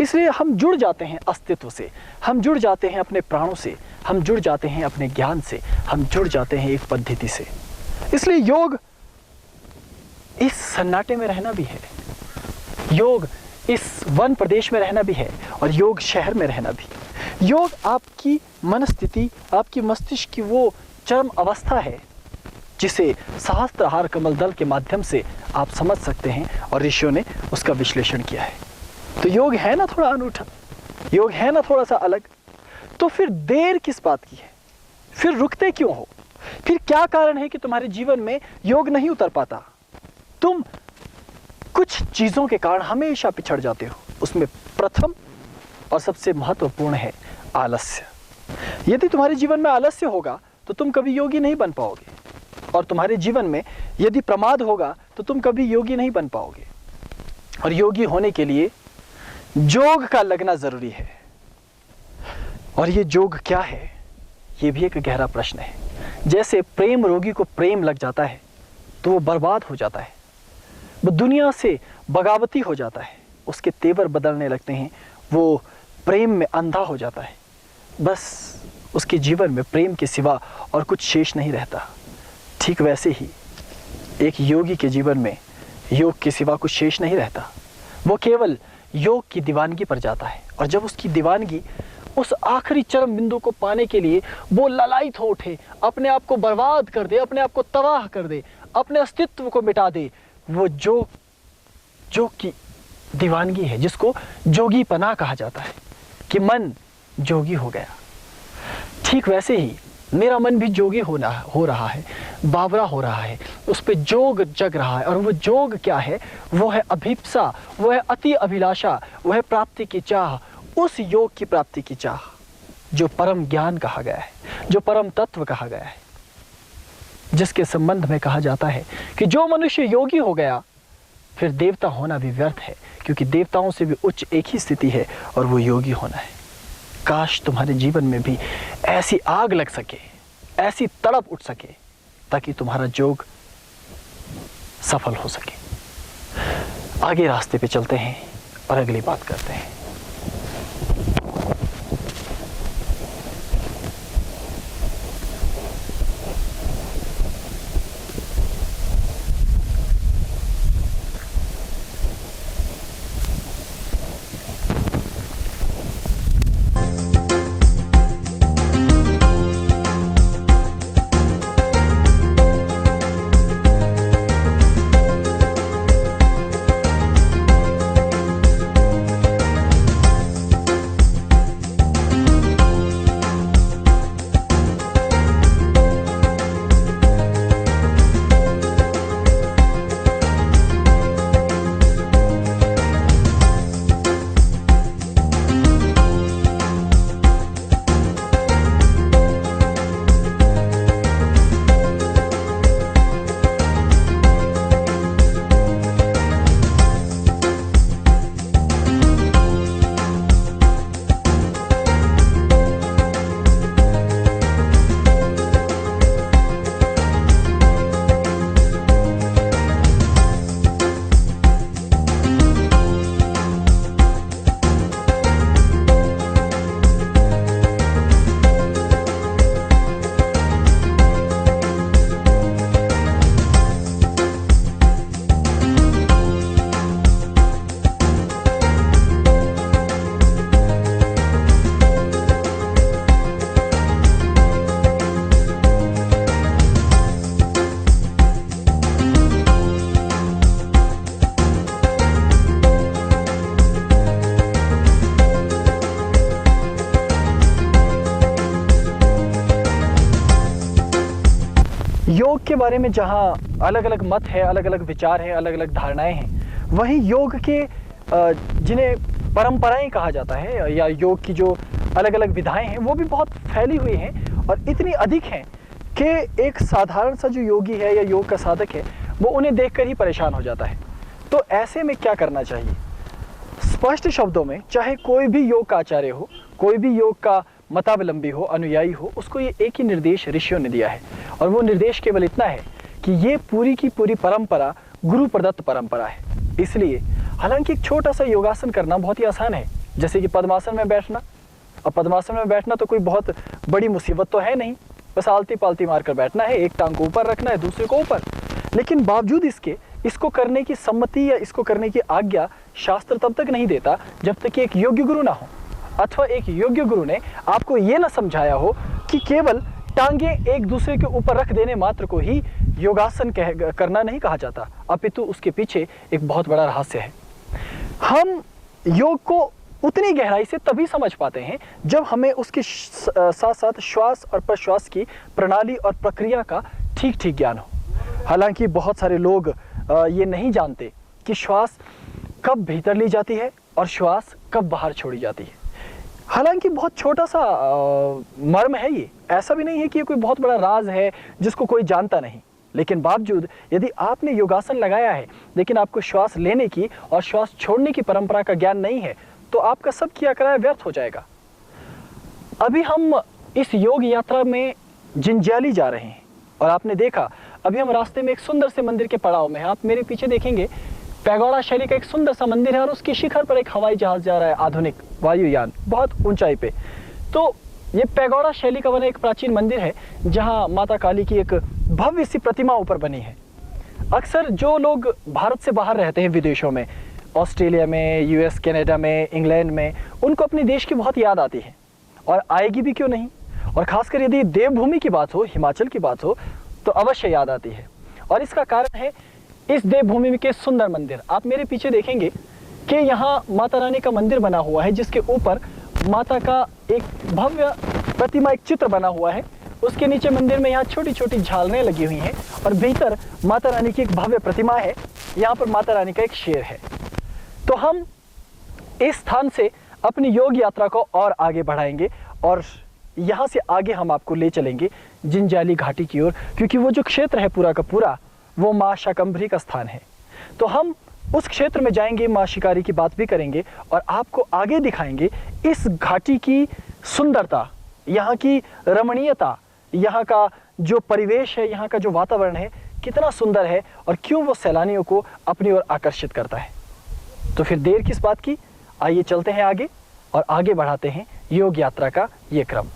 इसलिए हम जुड़ जाते हैं अस्तित्व से, हम जुड़ जाते हैं अपने प्राणों से, हम जुड़ जाते हैं अपने ज्ञान से, हम जुड़ जाते हैं एक पद्धति से। इसलिए योग इस सन्नाटे में रहना भी है, योग इस वन प्रदेश में रहना भी है और योग शहर में रहना भी। योग आपकी मनस्थिति, आपकी मस्तिष्क की वो चरम अवस्था है जिसे सहस्त्रहार कमल दल के माध्यम से आप समझ सकते हैं और ऋषियों ने उसका विश्लेषण किया है। तो योग है ना थोड़ा अनूठा, योग है ना थोड़ा सा अलग। तो फिर देर किस बात की है? फिर रुकते क्यों हो? फिर क्या कारण है कि तुम्हारे जीवन में योग नहीं उतर पाता? तुम कुछ चीजों के कारण हमेशा पिछड़ जाते हो। उसमें प्रथम और सबसे महत्वपूर्ण है आलस्य। यदि तुम्हारे जीवन में आलस्य होगा तो तुम कभी योगी नहीं बन पाओगे, और तुम्हारे जीवन में यदि प्रमाद होगा तो तुम कभी योगी नहीं बन पाओगे। और योगी होने के लिए जोग का लगना जरूरी है। और ये जोग क्या है, ये भी एक गहरा प्रश्न है। जैसे प्रेम रोगी को प्रेम लग जाता है तो वो बर्बाद हो जाता है, वो दुनिया से बगावती हो जाता है, उसके तेवर बदलने लगते हैं, वो प्रेम में अंधा हो जाता है, बस उसके जीवन में प्रेम के सिवा और कुछ शेष नहीं रहता। ठीक वैसे ही एक योगी के जीवन में योग के सिवा कुछ शेष नहीं रहता। वो केवल योग की दीवानगी पर जाता है, और जब उसकी दीवानगी उस आखिरी चरम बिंदु को पाने के लिए वो ललायत हो उठे, अपने आप को बर्बाद कर दे, अपने आप को तबाह कर दे, अपने अस्तित्व को मिटा दे, वो जोग की दीवानगी है, जिसको जोगी पना कहा जाता है कि मन जोगी हो गया। ठीक वैसे ही मेरा मन भी जोगी हो रहा है, बावरा हो रहा है, उस पे जोग जग रहा है। और वो जोग क्या है? वो है अभिप्सा, वो है अति अभिलाषा, वो है प्राप्ति की चाह, उस योग की प्राप्ति की चाह जो परम ज्ञान कहा गया है, जो परम तत्व कहा गया है, जिसके संबंध में कहा जाता है कि जो मनुष्य योगी हो गया फिर देवता होना भी व्यर्थ है, क्योंकि देवताओं से भी उच्च एक ही स्थिति है और वो योगी होना है। काश तुम्हारे जीवन में भी ऐसी आग लग सके, ऐसी तड़प उठ सके, ताकि तुम्हारा योग सफल हो सके। आगे रास्ते पे चलते हैं और अगली बात करते हैं। के बारे में जहाँ अलग अलग मत है, अलग अलग विचार हैं, अलग अलग धारणाएं हैं, वहीं योग के जिन्हें परंपराएं कहा जाता है या योग की जो अलग अलग विधाएं हैं वो भी बहुत फैली हुई हैं और इतनी अधिक हैं कि एक साधारण सा जो योगी है या योग का साधक है वो उन्हें देखकर ही परेशान हो जाता है। तो ऐसे में क्या करना चाहिए? स्पष्ट शब्दों में, चाहे कोई भी योग का आचार्य हो, कोई भी योग का मतावलंबी हो, अनुयायी हो, उसको ये एक ही निर्देश ऋषियों ने दिया है और वो निर्देश केवल इतना है कि ये पूरी की पूरी परंपरा गुरु प्रदत्त परंपरा है। इसलिए हालांकि एक छोटा सा योगासन करना बहुत ही आसान है, जैसे कि पद्मासन में बैठना। अब पद्मासन में बैठना तो कोई बहुत बड़ी मुसीबत तो है नहीं, बस आलती पालती मारकर बैठना है, एक टांग को ऊपर रखना है, दूसरे को ऊपर। लेकिन बावजूद इसके इसको करने की सम्मति या इसको करने की आज्ञा शास्त्र तब तक नहीं देता जब तक कि एक योग्य गुरु ना हो, अथवा एक योग्य गुरु ने आपको ये ना समझाया हो कि केवल टांगे एक दूसरे के ऊपर रख देने मात्र को ही योगासन करना नहीं कहा जाता, अपितु उसके पीछे एक बहुत बड़ा रहस्य है। हम योग को उतनी गहराई से तभी समझ पाते हैं जब हमें उसके साथ साथ श्वास और प्रश्वास की प्रणाली और प्रक्रिया का ठीक ठीक ज्ञान हो। हालांकि बहुत सारे लोग ये नहीं जानते कि श्वास कब भीतर ली जाती है और श्वास कब बाहर छोड़ी जाती है। हालांकि बहुत छोटा सा मर्म है ये, ऐसा भी नहीं है कि ये कोई बहुत बड़ा राज है जिसको कोई जानता नहीं। लेकिन बावजूद यदि आपने योगासन लगाया है लेकिन आपको श्वास लेने की और श्वास छोड़ने की परंपरा का ज्ञान नहीं है तो आपका सब किया कराया व्यर्थ हो जाएगा। अभी हम इस योग यात्रा में जिंजाली जा रहे हैं और आपने देखा अभी हम रास्ते में एक सुंदर से मंदिर के पड़ाव में हैं। आप मेरे पीछे देखेंगे पैगोडा शैली का एक सुंदर सा मंदिर है और उसकी शिखर पर एक हवाई जहाज जा रहा है, आधुनिक वायुयान, बहुत ऊंचाई पे। तो ये पैगोडा शैली का बना एक प्राचीन मंदिर है जहां माता काली की एक भव्य सी प्रतिमा ऊपर बनी है। अक्सर जो लोग भारत से बाहर रहते हैं, विदेशों में, ऑस्ट्रेलिया में, यूएस, कनाडा में, इंग्लैंड में, उनको अपने देश की बहुत याद आती है और आएगी भी क्यों नहीं। और खासकर यदि देवभूमि की बात हो, हिमाचल की बात हो, तो अवश्य याद आती है। और इसका कारण है इस देवभूमि के सुंदर मंदिर। आप मेरे पीछे देखेंगे कि यहाँ माता रानी का मंदिर बना हुआ है जिसके ऊपर माता का एक भव्य प्रतिमा, एक चित्र बना हुआ है। उसके नीचे मंदिर में यहाँ छोटी छोटी झालरें लगी हुई हैं और भीतर माता रानी की एक भव्य प्रतिमा है। यहाँ पर माता रानी का एक शेर है। तो हम इस स्थान से अपनी योग यात्रा को और आगे बढ़ाएंगे और यहाँ से आगे हम आपको ले चलेंगे जिंजाली घाटी की ओर, क्योंकि वो जो क्षेत्र है पूरा का पूरा वो माँ शाकंभरी का स्थान है। तो हम उस क्षेत्र में जाएंगे, माँ शिकारी की बात भी करेंगे और आपको आगे दिखाएंगे इस घाटी की सुंदरता, यहाँ की रमणीयता, यहाँ का जो परिवेश है, यहाँ का जो वातावरण है कितना सुंदर है और क्यों वो सैलानियों को अपनी ओर आकर्षित करता है। तो फिर देर किस बात की, आइए चलते हैं आगे और आगे बढ़ाते हैं योग यात्रा का ये क्रम।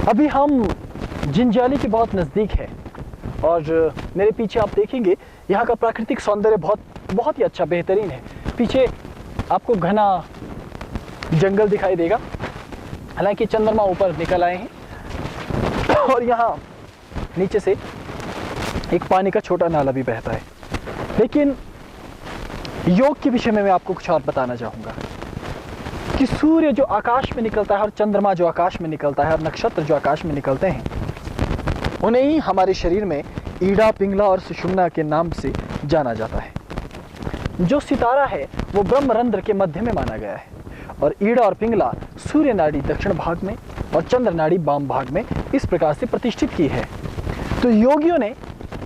अभी हम जिंजाली के बहुत नज़दीक है और मेरे पीछे आप देखेंगे यहाँ का प्राकृतिक सौंदर्य बहुत ही अच्छा, बेहतरीन है। पीछे आपको घना जंगल दिखाई देगा। हालांकि चंद्रमा ऊपर निकल आए हैं और यहाँ नीचे से एक पानी का छोटा नाला भी बहता है। लेकिन योग के विषय में मैं आपको कुछ और बताना चाहूँगा कि सूर्य जो आकाश में निकलता है और चंद्रमा जो आकाश में निकलता है और नक्षत्र जो आकाश में निकलते हैं, उन्हें ही हमारे शरीर में ईड़ा, पिंगला और सुषुम्ना के नाम से जाना जाता है। जो सितारा है वो ब्रह्मरंध्र के मध्य में माना गया है और ईड़ा और पिंगला सूर्य नाड़ी दक्षिण भाग में और चंद्र नाड़ी वाम भाग में इस प्रकार से प्रतिष्ठित की है। तो योगियों ने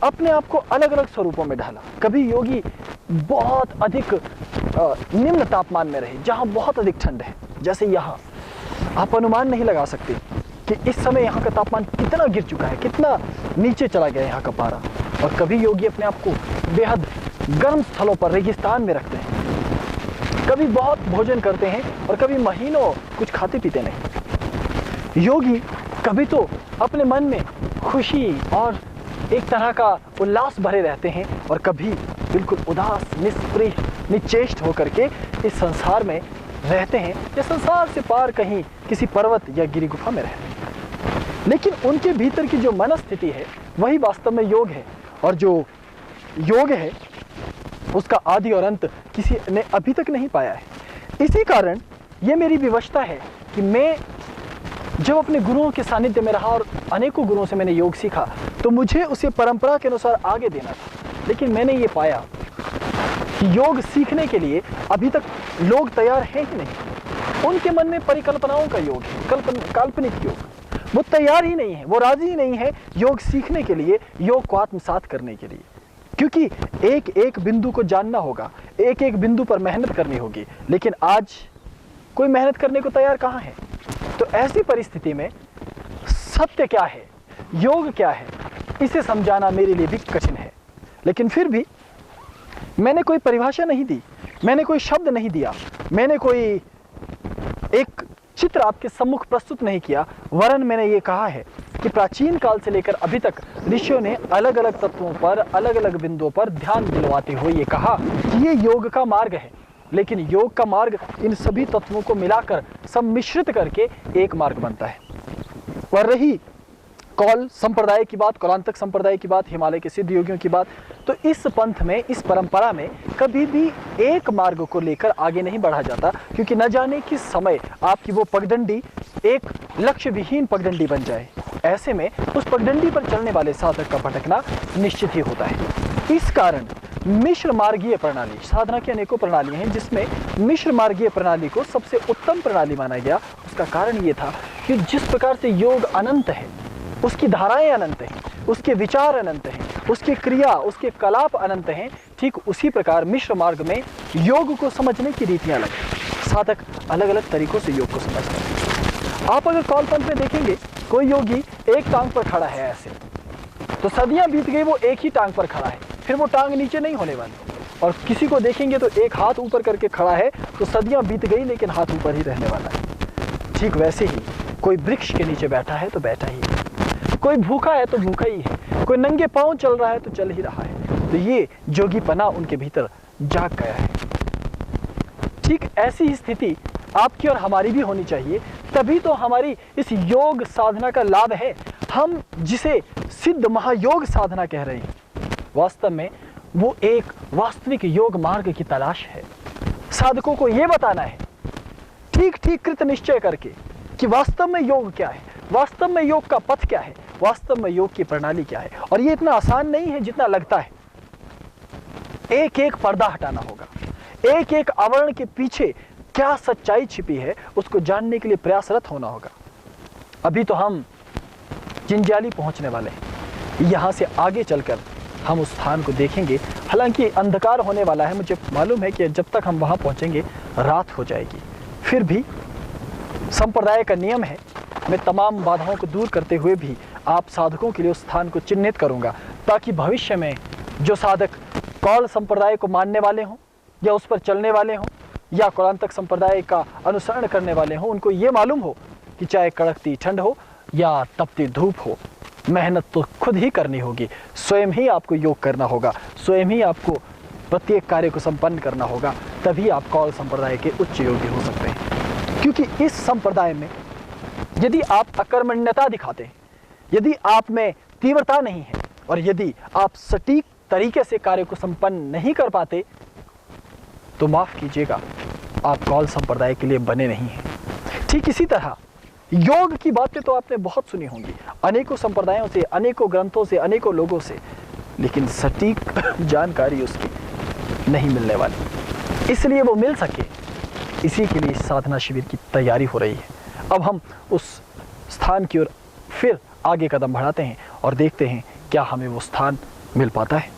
अपने आप को अलग अलग स्वरूपों में ढाला। कभी योगी बहुत अधिक निम्न तापमान में रहे, जहाँ बहुत अधिक ठंड है, जैसे यहाँ, आप अनुमान नहीं लगा सकते कि इस समय यहाँ का तापमान कितना गिर चुका है, कितना नीचे चला गया यहाँ का पारा। और कभी योगी अपने आप को बेहद गर्म स्थलों पर, रेगिस्तान में रखते हैं, कभी बहुत भोजन करते हैं और कभी महीनों कुछ खाते पीते नहीं। योगी कभी तो अपने मन में खुशी और एक तरह का उल्लास भरे रहते हैं और कभी बिल्कुल उदास, निष्प्रिय, निश्चेष्ट होकर के इस संसार में रहते हैं, या संसार से पार कहीं किसी पर्वत या गिरी गुफा में रहते हैं। लेकिन उनके भीतर की जो मनस्थिति है वही वास्तव में योग है, और जो योग है उसका आदि और अंत किसी ने अभी तक नहीं पाया है। इसी कारण ये मेरी विवशता है कि मैं जब अपने गुरुओं के सानिध्य में रहा और अनेकों गुरुओं से मैंने योग सीखा, तो मुझे उसे परंपरा के अनुसार आगे देना था। लेकिन मैंने ये पाया कि योग सीखने के लिए अभी तक लोग तैयार हैं ही नहीं। उनके मन में परिकल्पनाओं का योग है, काल्पनिक योग। वो तैयार ही नहीं है, वो राजी ही नहीं है योग सीखने के लिए, योग को आत्मसात करने के लिए। क्योंकि एक एक बिंदु को जानना होगा, एक एक बिंदु पर मेहनत करनी होगी। लेकिन आज कोई मेहनत करने को तैयार कहाँ है? तो ऐसी परिस्थिति में सत्य क्या है, योग क्या है, इसे समझाना मेरे लिए भी कठिन है। लेकिन फिर भी मैंने कोई परिभाषा नहीं दी, मैंने कोई शब्द नहीं दिया, मैंने कोई एक चित्र आपके सम्मुख प्रस्तुत नहीं किया, वरन मैंने ये कहा है कि प्राचीन काल से लेकर अभी तक ऋषियों ने अलग अलग तत्वों पर, अलग अलग बिंदुओं पर ध्यान दिलवाते हुए ये कहा कि ये योग का मार्ग है। लेकिन योग का मार्ग इन सभी तत्वों को मिलाकर सम्मिश्रित करके एक मार्ग बनता है। और रही कौल संप्रदाय की बात, कौलांतक संप्रदाय की बात, हिमालय के सिद्ध योगियों की बात, तो इस पंथ में, इस परंपरा में कभी भी एक मार्ग को लेकर आगे नहीं बढ़ा जाता, क्योंकि न जाने किस समय आपकी वो पगडंडी एक लक्ष्य विहीन पगडंडी बन जाए। ऐसे में उस पगडंडी पर चलने वाले साधक का भटकना निश्चित ही होता है। इस कारण मिश्र मार्गीय प्रणाली, साधना की अनेकों प्रणालियां हैं, जिसमें मिश्र मार्गीय प्रणाली को सबसे उत्तम प्रणाली माना गया। उसका कारण ये था कि जिस प्रकार से योग अनंत है, उसकी धाराएं अनंत हैं, उसके विचार अनंत हैं, उसकी क्रिया, उसके कलाप अनंत हैं, ठीक उसी प्रकार मिश्र मार्ग में योग को समझने की रीतियां अलग हैं। साधक अलग अलग तरीकों से योग को समझते हैं। आप अगर कौल पंथ में देखेंगे, कोई योगी एक टांग पर खड़ा है ऐसे, तो सदियां बीत गई, वो एक ही टांग पर खड़ा है, फिर वो टांग नीचे नहीं होने वाली। और किसी को देखेंगे तो एक हाथ ऊपर करके खड़ा है, तो सदियां बीत गई लेकिन हाथ ऊपर ही रहने वाला है। ठीक वैसे ही कोई वृक्ष के नीचे बैठा है तो बैठा ही है, कोई भूखा है तो भूखा ही है, कोई नंगे पांव चल रहा है तो चल ही रहा है। तो ये जोगीपना उनके भीतर जाग गया है। ठीक ऐसी ही स्थिति आपकी और हमारी भी होनी चाहिए, तभी तो हमारी इस योग साधना का लाभ है। हम जिसे सिद्ध महायोग साधना कह रहे हैं, वास्तव में वो एक वास्तविक योग मार्ग की तलाश है। साधकों को ये बताना है, ठीक ठीक कृत निश्चय करके, कि वास्तव में योग क्या है, वास्तव में योग का पथ क्या है, वास्तव में योग की प्रणाली क्या है। और ये इतना आसान नहीं है जितना लगता है। एक एक पर्दा हटाना होगा, एक एक आवरण के पीछे क्या सच्चाई छिपी है उसको जानने के लिए प्रयासरत होना होगा। अभी तो हम जिंजाली पहुंचने वाले हैं, यहां से आगे चलकर हम उस स्थान को देखेंगे। हालांकि अंधकार होने वाला है, मुझे मालूम है कि जब तक हम वहां पहुंचेंगे रात हो जाएगी। फिर भी संप्रदाय का नियम है, मैं तमाम बाधाओं को दूर करते हुए भी आप साधकों के लिए उस स्थान को चिन्हित करूंगा, ताकि भविष्य में जो साधक कौल संप्रदाय को मानने वाले हों, या उस पर चलने वाले हों, या कौलांतक संप्रदाय का अनुसरण करने वाले हों, उनको ये मालूम हो कि चाहे कड़कती ठंड हो या तपती धूप हो, मेहनत तो खुद ही करनी होगी। स्वयं ही आपको योग करना होगा, स्वयं ही आपको प्रत्येक कार्य को संपन्न करना होगा, तभी आप कौल संप्रदाय के उच्च योगी हो सकते हैं। क्योंकि इस संप्रदाय में यदि आप अकर्मण्यता दिखाते हैं, यदि आप में तीव्रता नहीं है, और यदि आप सटीक तरीके से कार्य को संपन्न नहीं कर पाते, तो माफ कीजिएगा, आप कौल संप्रदाय के लिए बने नहीं हैं। ठीक इसी तरह योग की बातें तो आपने बहुत सुनी होंगी, अनेकों संप्रदायों से, अनेकों ग्रंथों से, अनेकों लोगों से, लेकिन सटीक जानकारी उसकी नहीं मिलने वाली। इसलिए वो मिल सके, इसी के लिए साधना शिविर की तैयारी हो रही है। अब हम उस स्थान की ओर फिर आगे कदम बढ़ाते हैं और देखते हैं क्या हमें वो स्थान मिल पाता है।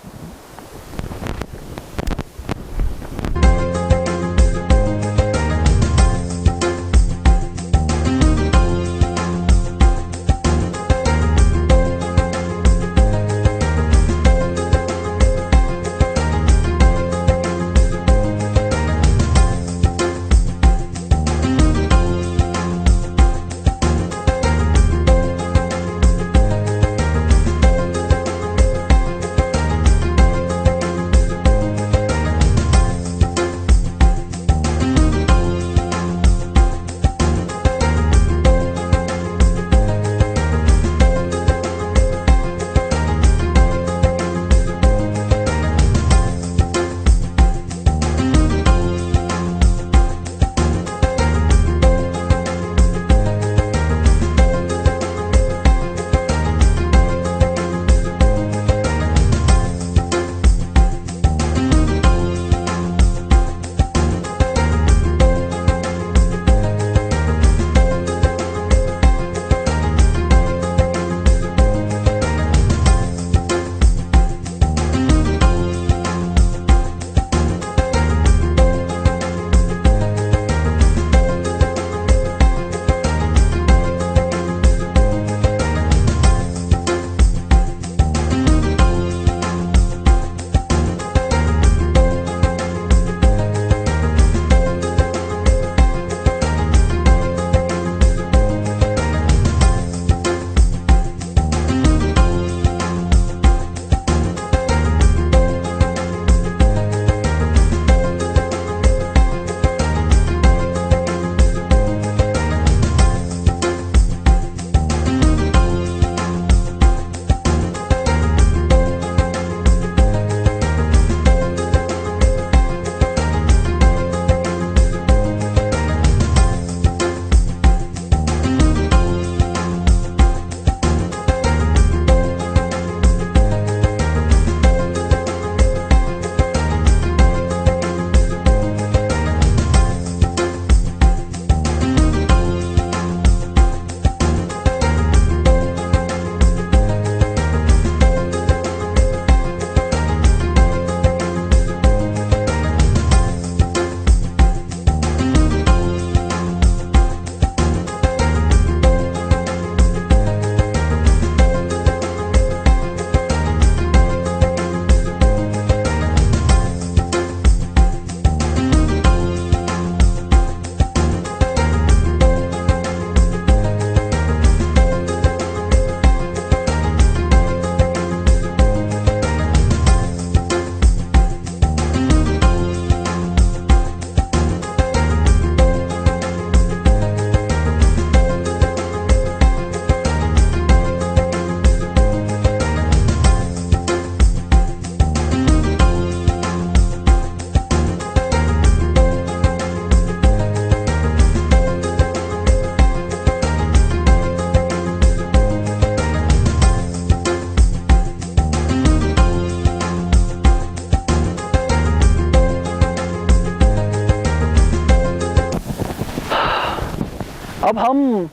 अब हम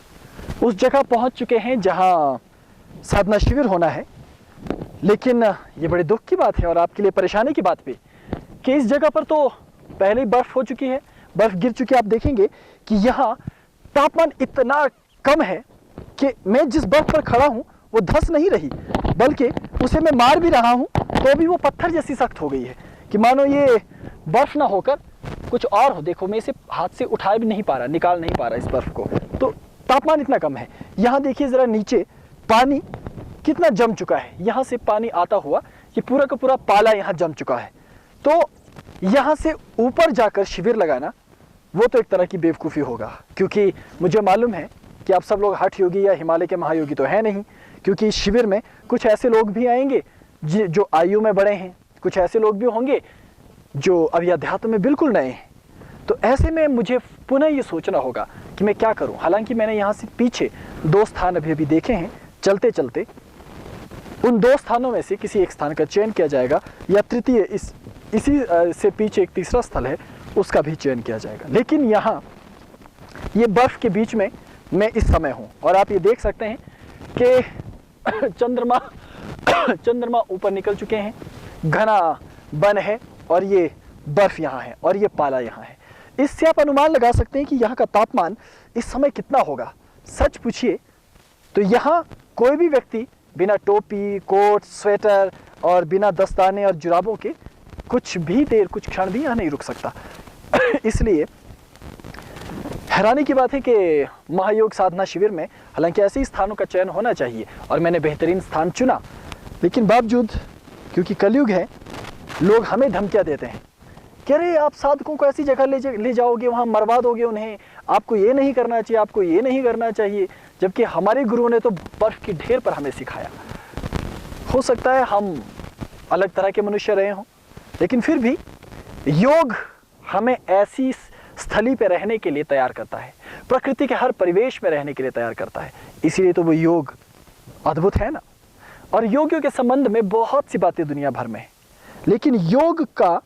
उस जगह पहुंच चुके हैं जहां साधना शिविर होना है, लेकिन ये बड़े दुख की बात है और आपके लिए परेशानी की बात भी कि इस जगह पर तो पहले ही बर्फ हो चुकी है, बर्फ गिर चुकी है। आप देखेंगे कि यहाँ तापमान इतना कम है कि मैं जिस बर्फ पर खड़ा हूँ वो धंस नहीं रही, बल्कि उसे मैं मार भी रहा हूँ तो भी वो पत्थर जैसी सख्त हो गई है कि मानो ये बर्फ ना होकर कुछ और हो। देखो मैं इसे हाथ से उठा भी नहीं पा रहा, निकाल नहीं पा रहा इस बर्फ को, तो तापमान इतना कम है। यहाँ देखिए जरा नीचे पानी कितना जम चुका है, यहाँ से पानी आता हुआ ये पूरा का पूरा पाला यहाँ जम चुका है। तो यहाँ से ऊपर जाकर शिविर लगाना वो तो एक तरह की बेवकूफ़ी होगा, क्योंकि मुझे मालूम है कि आप सब लोग हठ योगी या हिमालय के महायोगी तो है नहीं, क्योंकि इस शिविर में कुछ ऐसे लोग भी आएंगे जो आयु में बड़े हैं, कुछ ऐसे लोग भी होंगे जो अभी अध्यात्म में बिल्कुल नए हैं। तो ऐसे में मुझे पुनः ये सोचना होगा कि मैं क्या करूं। हालांकि मैंने यहाँ से पीछे 2 स्थान अभी देखे हैं, चलते चलते उन 2 स्थानों में से किसी एक स्थान का चयन किया जाएगा, या तृतीय इसी से पीछे एक तीसरा स्थल है उसका भी चयन किया जाएगा। लेकिन यहाँ ये बर्फ के बीच में मैं इस समय हूँ और आप ये देख सकते हैं कि चंद्रमा ऊपर निकल चुके हैं, घना वन है और ये बर्फ यहाँ है और ये पाला यहाँ है। इससे आप अनुमान लगा सकते हैं कि यहाँ का तापमान इस समय कितना होगा। सच पूछिए तो यहाँ कोई भी व्यक्ति बिना टोपी, कोट, स्वेटर और बिना दस्ताने और जुराबों के कुछ भी देर, कुछ क्षण भी यहाँ नहीं रुक सकता। इसलिए हैरानी की बात है कि महायोग साधना शिविर में हालांकि ऐसे ही स्थानों का चयन होना चाहिए और मैंने बेहतरीन स्थान चुना, लेकिन बावजूद क्योंकि कलयुग है लोग हमें धमकियां देते हैं कि अरे आप साधकों को ऐसी जगह ले जाओगे, वहाँ मरवा दोगे उन्हें, आपको ये नहीं करना चाहिए, आपको ये नहीं करना चाहिए। जबकि हमारे गुरुओं ने तो बर्फ की ढेर पर हमें सिखाया। हो सकता है हम अलग तरह के मनुष्य रहे हों, लेकिन फिर भी योग हमें ऐसी स्थली पे रहने के लिए तैयार करता है, प्रकृति के हर परिवेश में रहने के लिए तैयार करता है। इसीलिए तो वो योग अद्भुत है ना। और योगियों के संबंध में बहुत सी बातें दुनिया भर में है, लेकिन योग का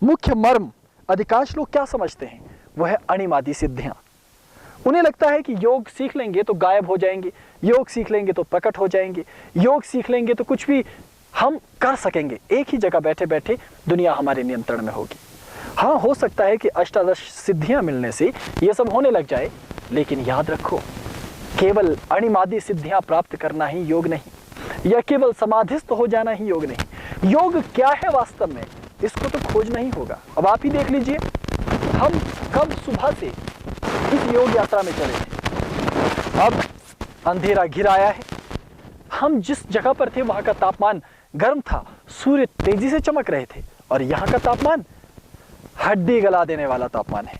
मुख्य मर्म अधिकांश लोग क्या समझते हैं, वो है अणिमादी सिद्धियां। उन्हें लगता है कि योग सीख लेंगे तो गायब हो जाएंगे, योग सीख लेंगे तो प्रकट हो जाएंगे, योग सीख लेंगे तो कुछ भी हम कर सकेंगे, एक ही जगह बैठे बैठे दुनिया हमारे नियंत्रण में होगी। हाँ, हो सकता है कि अष्टादश सिद्धियां मिलने से ये सब होने लग जाए, लेकिन याद रखो केवल अणिमादी सिद्धियां प्राप्त करना ही योग नहीं, या केवल समाधिस्थ हो जाना ही योग नहीं। योग क्या है वास्तव में, इसको तो खोजना ही होगा। अब आप ही देख लीजिए, हम कब सुबह से इस योग यात्रा में चले थे, अब अंधेरा घिर आया है। हम जिस जगह पर थे वहां का तापमान गर्म था, सूर्य तेजी से चमक रहे थे, और यहाँ का तापमान हड्डी गला देने वाला तापमान है।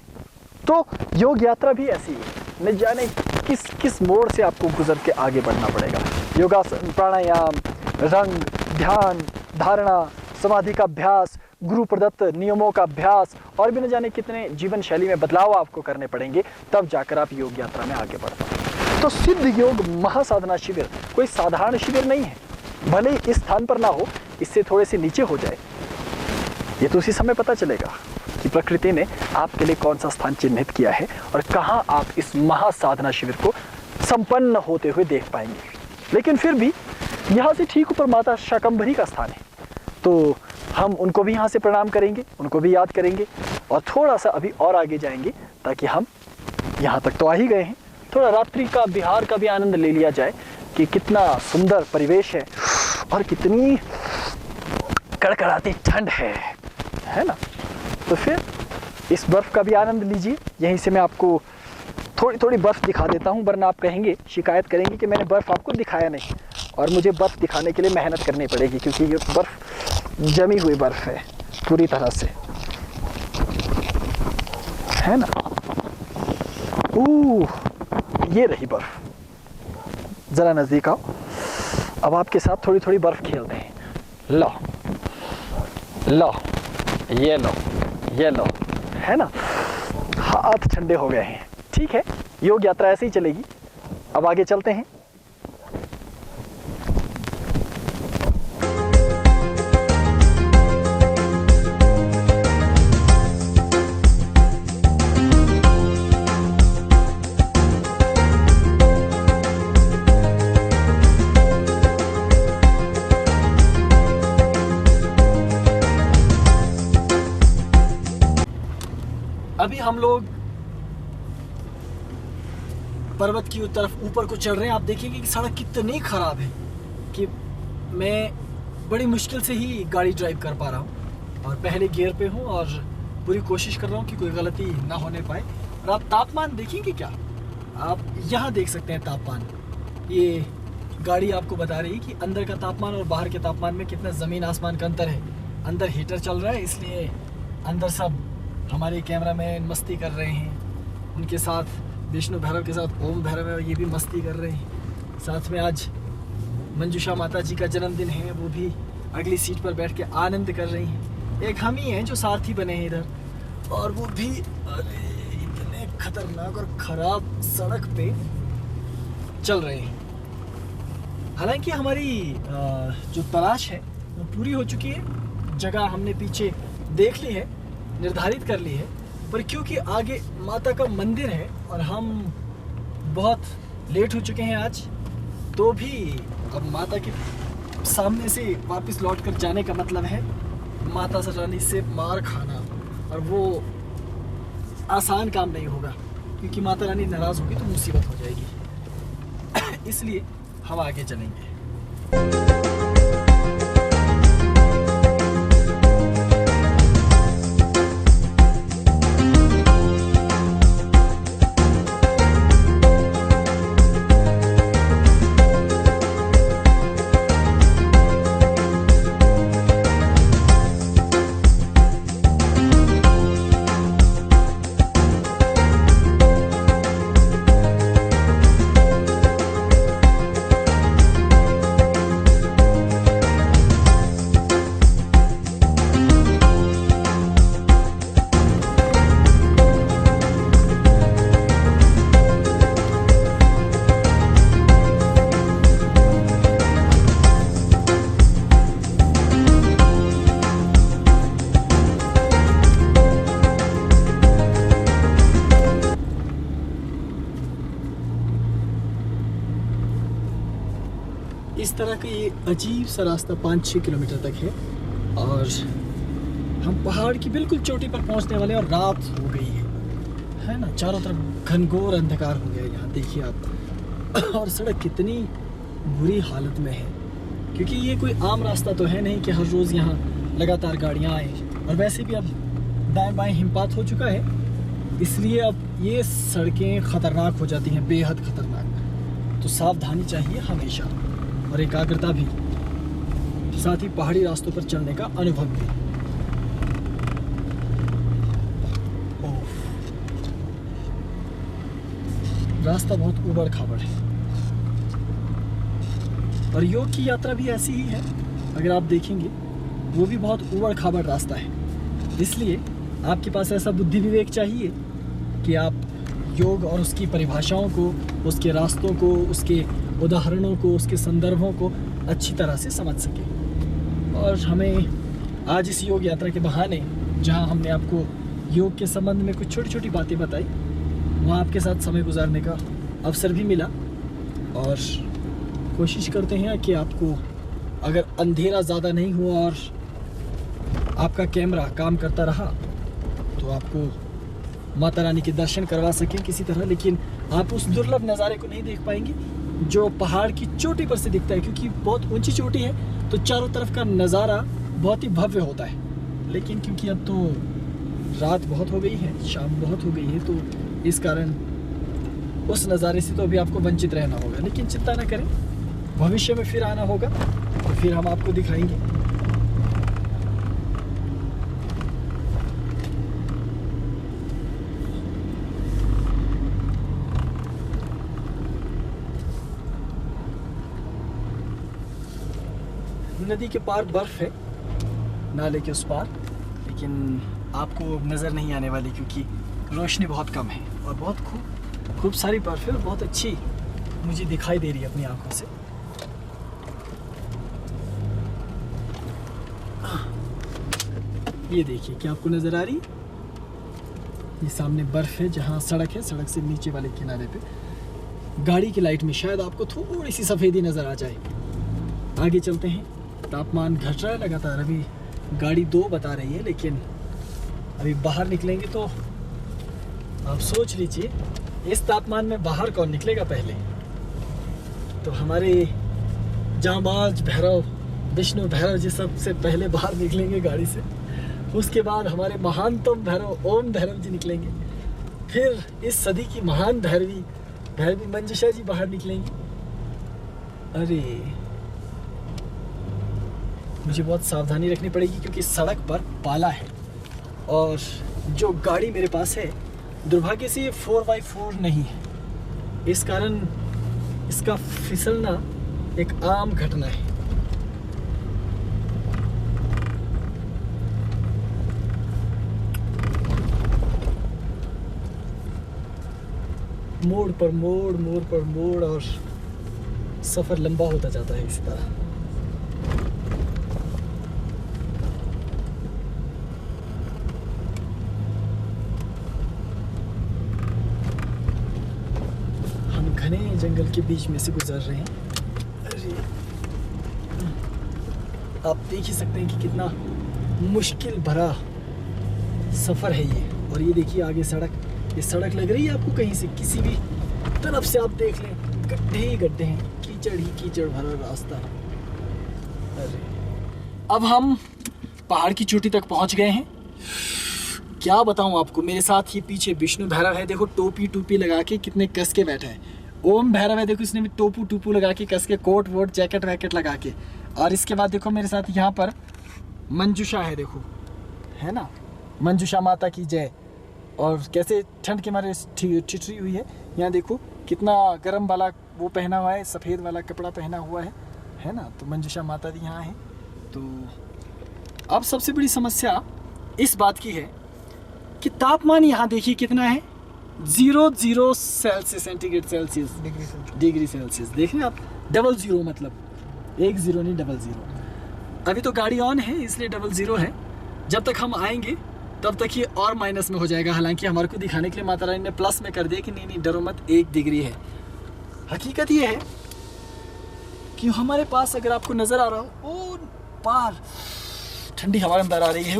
तो योग यात्रा भी ऐसी है, न जाने किस किस मोड़ से आपको गुजर के आगे बढ़ना पड़ेगा। योगासन, प्राणायाम, रंग, ध्यान, धारणा, समाधि का अभ्यास, गुरु प्रदत्त नियमों का अभ्यास और भी न जाने कितने जीवन शैली में बदलाव आपको करने पड़ेंगे, तब जाकर आप योग यात्रा में आगे बढ़ पाएंगे। तो सिद्ध योग महासाधना शिविर कोई साधारण शिविर नहीं है, भले ही इस स्थान पर ना हो, इससे थोड़े से नीचे हो जाए, ये तो उसी समय पता चलेगा कि प्रकृति ने आपके लिए कौन सा स्थान चिन्हित किया है और कहाँ आप इस महासाधना शिविर को संपन्न होते हुए देख पाएंगे। लेकिन फिर भी यहाँ से ठीक ऊपर माता शाकंभरी का स्थान है, तो हम उनको भी यहाँ से प्रणाम करेंगे, उनको भी याद करेंगे और थोड़ा सा अभी और आगे जाएंगे, ताकि हम यहाँ तक तो आ ही गए हैं, थोड़ा रात्रि का बिहार का भी आनंद ले लिया जाए कि कितना सुंदर परिवेश है और कितनी कड़कड़ाती ठंड है ना। तो फिर इस बर्फ़ का भी आनंद लीजिए। यहीं से मैं आपको थोड़ी थोड़ी बर्फ़ दिखा देता हूँ, वरना आप कहेंगे, शिकायत करेंगे कि मैंने बर्फ़ आपको दिखाया नहीं, और मुझे बर्फ़ दिखाने के लिए मेहनत करनी पड़ेगी, क्योंकि ये बर्फ़ जमी हुई बर्फ़ है पूरी तरह से, है ना। ये रही बर्फ़, ज़रा नज़दीक आओ। अब आपके साथ थोड़ी थोड़ी बर्फ़ खेलते हैं। लो लो, ये लो, ये लो, है ना। हाथ ठंडे हो गए हैं। ठीक है, योग यात्रा ऐसे ही चलेगी। अब आगे चलते हैं। हम लोग पर्वत की तरफ ऊपर को चढ़ रहे हैं। आप देखेंगे कि सड़क कितनी ख़राब है कि मैं बड़ी मुश्किल से ही गाड़ी ड्राइव कर पा रहा हूँ और पहले गियर पे हूँ और पूरी कोशिश कर रहा हूँ कि कोई गलती ना होने पाए। और आप तापमान देखेंगे क्या, आप यहाँ देख सकते हैं तापमान। ये गाड़ी आपको बता रही है कि अंदर का तापमान और बाहर के तापमान में कितना ज़मीन आसमान का अंतर है। अंदर हीटर चल रहा है, इसलिए अंदर सब हमारे कैमरामैन मस्ती कर रहे हैं। उनके साथ विष्णु भैरव के साथ ओम भैरव है, ये भी मस्ती कर रहे हैं। साथ में आज मंजूषा माता जी का जन्मदिन है, वो भी अगली सीट पर बैठ के आनंद कर रही हैं। एक हम ही हैं जो सारथी बने हैं इधर, और वो भी अरे इतने खतरनाक और ख़राब सड़क पे चल रहे हैं। हालांकि हमारी जो तलाश है वो पूरी हो चुकी है, जगह हमने पीछे देख ली है, निर्धारित कर ली है, पर क्योंकि आगे माता का मंदिर है और हम बहुत लेट हो चुके हैं आज, तो भी अब माता के सामने से वापस लौट कर जाने का मतलब है माता रानी से मार खाना, और वो आसान काम नहीं होगा क्योंकि माता रानी नाराज़ होगी तो मुसीबत हो जाएगी। इसलिए हम आगे चलेंगे। इस तरह का ये अजीब सा रास्ता 5-6 किलोमीटर तक है और हम पहाड़ की बिल्कुल चोटी पर पहुंचने वाले हैं और रात हो गई है ना। चारों तरफ घनघोर अंधकार हो गया है, यहाँ देखिए आप। और सड़क कितनी बुरी हालत में है क्योंकि ये कोई आम रास्ता तो है नहीं कि हर रोज़ यहाँ लगातार गाड़ियाँ आएँ, और वैसे भी अब दाएँ बाएँ हिमपात हो चुका है, इसलिए अब ये सड़कें ख़तरनाक हो जाती हैं, बेहद ख़तरनाक। तो सावधानी चाहिए हमेशा और एकाग्रता भी, साथ ही पहाड़ी रास्तों पर चलने का अनुभव भी। रास्ता बहुत ऊबड़ खाबड़ है और योग की यात्रा भी ऐसी ही है। अगर आप देखेंगे वो भी बहुत ऊबड़ खाबड़ रास्ता है, इसलिए आपके पास ऐसा बुद्धि विवेक चाहिए कि आप योग और उसकी परिभाषाओं को, उसके रास्तों को, उसके उदाहरणों को, उसके संदर्भों को अच्छी तरह से समझ सकें। और हमें आज इस योग यात्रा के बहाने, जहां हमने आपको योग के संबंध में कुछ छोटी छोटी बातें बताई, वहाँ आपके साथ समय गुजारने का अवसर भी मिला। और कोशिश करते हैं कि आपको, अगर अंधेरा ज़्यादा नहीं हुआ और आपका कैमरा काम करता रहा, तो आपको माता रानी के दर्शन करवा सकें किसी तरह। लेकिन आप उस दुर्लभ नज़ारे को नहीं देख पाएंगे जो पहाड़ की चोटी पर से दिखता है, क्योंकि बहुत ऊंची चोटी है तो चारों तरफ का नज़ारा बहुत ही भव्य होता है। लेकिन क्योंकि अब तो रात बहुत हो गई है, शाम बहुत हो गई है, तो इस कारण उस नज़ारे से तो अभी आपको वंचित रहना होगा। लेकिन चिंता ना करें, भविष्य में फिर आना होगा तो फिर हम आपको दिखाएंगे। नदी के पार बर्फ है, नाले के उस पार, लेकिन आपको नज़र नहीं आने वाली क्योंकि रोशनी बहुत कम है और बहुत खूब सारी बर्फ है और बहुत अच्छी मुझे दिखाई दे रही है अपनी आंखों से। ये देखिए, क्या आपको नज़र आ रही? ये सामने बर्फ है, जहाँ सड़क है, सड़क से नीचे वाले किनारे पे गाड़ी की लाइट में शायद आपको थोड़ी सी सफ़ेदी नज़र आ जाए। आगे चलते हैं। तापमान घट रहा है लगातार, अभी गाड़ी 2 बता रही है, लेकिन अभी बाहर निकलेंगे तो आप सोच लीजिए इस तापमान में बाहर कौन निकलेगा पहले। तो हमारे जांबाज भैरव विष्णु भैरव जी सबसे पहले बाहर निकलेंगे गाड़ी से। उसके बाद हमारे महानतम भैरव ओम भैरव जी निकलेंगे। फिर इस सदी की महान भैरवी मंजुषा जी बाहर निकलेंगी। अरे मुझे बहुत सावधानी रखनी पड़ेगी क्योंकि सड़क पर पाला है और जो गाड़ी मेरे पास है दुर्भाग्य से ये 4x4 नहीं है। इस कारण इसका फिसलना एक आम घटना है। मोड़ पर मोड़ और सफर लंबा होता जाता है इसी तरह। हम घने जंगल के बीच में से गुजर रहे हैं। अरे आप देख ही सकते हैं कि कितना मुश्किल भरा सफर है ये। और ये देखिए आगे सड़क, ये सड़क लग रही है आपको कहीं से किसी भी तरफ से आप देख लें, गड्ढे ही गड्ढे हैं, कीचड़ ही कीचड़ भरा रास्ता। अरे अब हम पहाड़ की चोटी तक पहुंच गए हैं। क्या बताऊं आपको, मेरे साथ ही पीछे विष्णु भैरव है, देखो टोपी लगा के कितने कस के बैठे हैं। ओम भैरव है, देखो इसने भी टोपू लगा के कस के, कोट वोट जैकेट वैकेट लगा के। और इसके बाद देखो मेरे साथ यहाँ पर मंजुषा है, देखो है ना, मंजुषा माता की जय। और कैसे ठंड के मारे ठिठुरी हुई है। यहाँ देखो कितना गर्म वाला वो पहना हुआ है, सफ़ेद वाला कपड़ा पहना हुआ है ना। तो मंजुषा माता जी यहाँ है। तो अब सबसे बड़ी समस्या इस बात की है कि तापमान यहाँ देखिए कितना है, 0 Celsius centigrade Celsius degree Celsius. देख रहे हैं आप, 00 मतलब 1 0 नहीं 00। अभी तो गाड़ी ऑन है इसलिए 00 है। जब तक हम आएंगे तब तक ये और माइनस में हो जाएगा। हालांकि हमारे को दिखाने के लिए माता रानी ने प्लस में कर दिया कि नहीं डरो मत, 1 डिग्री है। हकीकत ये है कि हमारे पास अगर आपको नज़र आ रहा हो ओ पार ठंडी हवा अंदर आ रही है,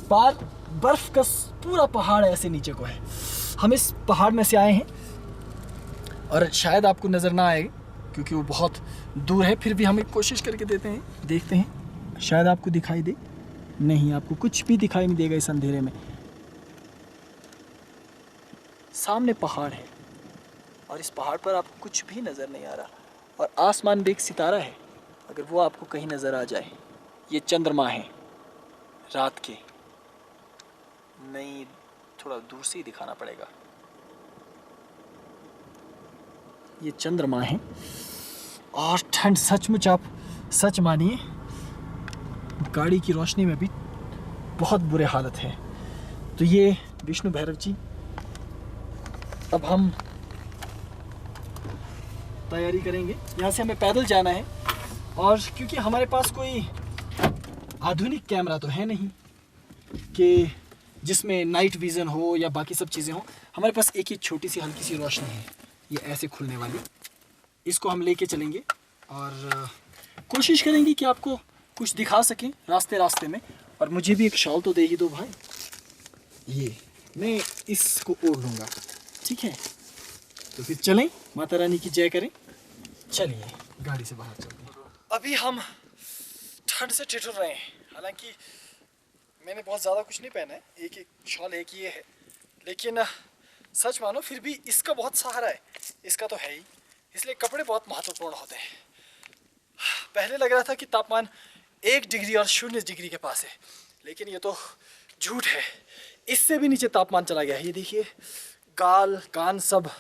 पार बर्फ का पूरा पहाड़ ऐसे नीचे को है। हम इस पहाड़ में से आए हैं और शायद आपको नज़र ना आए क्योंकि वो बहुत दूर है। फिर भी हम एक कोशिश करके देखते हैं शायद आपको दिखाई दे। नहीं, आपको कुछ भी दिखाई नहीं देगा इस अंधेरे में। सामने पहाड़ है और इस पहाड़ पर आपको कुछ भी नज़र नहीं आ रहा। और आसमान में एक सितारा है, अगर वो आपको कहीं नज़र आ जाए। ये चंद्रमा है रात के, नहीं थोड़ा दूर से ही दिखाना पड़ेगा। ये चंद्रमा है और ठंड सचमुच आप सच मानिए गाड़ी की रोशनी में भी बहुत बुरे हालत है। तो ये विष्णु भैरव जी, अब हम तैयारी करेंगे। यहाँ से हमें पैदल जाना है और क्योंकि हमारे पास कोई आधुनिक कैमरा तो है नहीं कि जिसमें नाइट विज़न हो या बाकी सब चीज़ें हो। हमारे पास एक ही छोटी सी हल्की सी रोशनी है, ये ऐसे खुलने वाली। इसको हम लेके चलेंगे और कोशिश करेंगे कि आपको कुछ दिखा सकें रास्ते में। और मुझे भी एक शॉल तो दे ही दो भाई, ये मैं इसको ओढ़ लूँगा, ठीक है। तो फिर चलें, माता रानी की जय करें। चलिए गाड़ी से बाहर चलते हैं। अभी हम ठंड से ठिठुर रहे हैं। हालांकि मैंने बहुत ज़्यादा कुछ नहीं पहना है, एक शॉल एक ये है, लेकिन सच मानो फिर भी इसका बहुत सहारा है। इसका तो है ही, इसलिए कपड़े बहुत महत्वपूर्ण होते हैं। पहले लग रहा था कि तापमान 1 डिग्री और 0 डिग्री के पास है, लेकिन ये तो झूठ है। इससे भी नीचे तापमान चला गया है। ये देखिए गाल कान सब,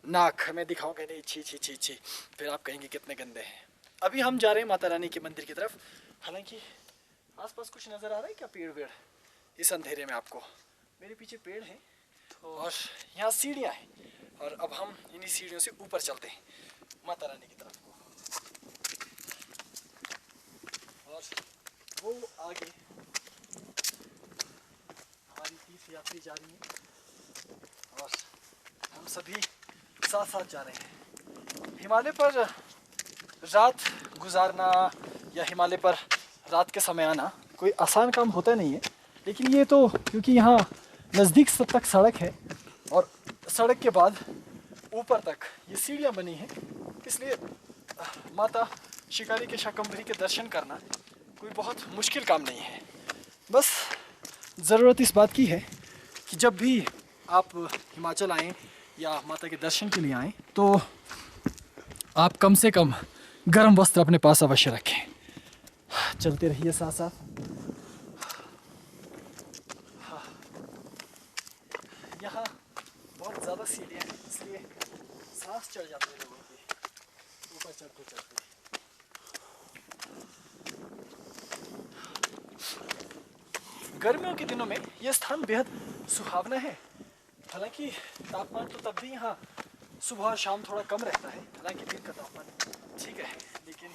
नाक मैं दिखाऊंगा नहीं, छी छी छी छी, फिर आप कहेंगे कितने गंदे हैं। अभी हम जा रहे हैं माता रानी के मंदिर की तरफ। हालांकि आसपास कुछ नज़र आ रहा है क्या, पेड़ वेड़ इस अंधेरे में आपको? मेरे पीछे पेड़ हैं और यहाँ सीढ़ियाँ हैं और अब हम इन्हीं सीढ़ियों से ऊपर चलते हैं माता रानी की तरफ को। और वो आगे हमारी तीर्थ यात्री जा रही है और हम सभी साथ साथ जा रहे हैं। हिमालय पर रात गुजारना या हिमालय पर रात के समय आना कोई आसान काम होता नहीं है, लेकिन ये तो क्योंकि यहाँ नज़दीक तक सड़क है और सड़क के बाद ऊपर तक ये सीढ़ियाँ बनी हैं, इसलिए माता शिकारी के शाकंभरी के दर्शन करना कोई बहुत मुश्किल काम नहीं है। बस ज़रूरत इस बात की है कि जब भी आप हिमाचल आएँ या माता के दर्शन के लिए आएँ तो आप कम से कम गर्म वस्त्र अपने पास अवश्य रखें। चलते रहिए साथ साथ। यहाँ बहुत ज़्यादा सीढ़ियाँ हैं, इसलिए सांस चढ़ जाते हैं लोगों की ऊपर चढ़ते चढ़ते। गर्मियों के दिनों में यह स्थान बेहद सुहावना है। हालांकि तापमान तो तब भी यहाँ सुबह और शाम थोड़ा कम रहता है, हालांकि दिन का तापमान ठीक है, लेकिन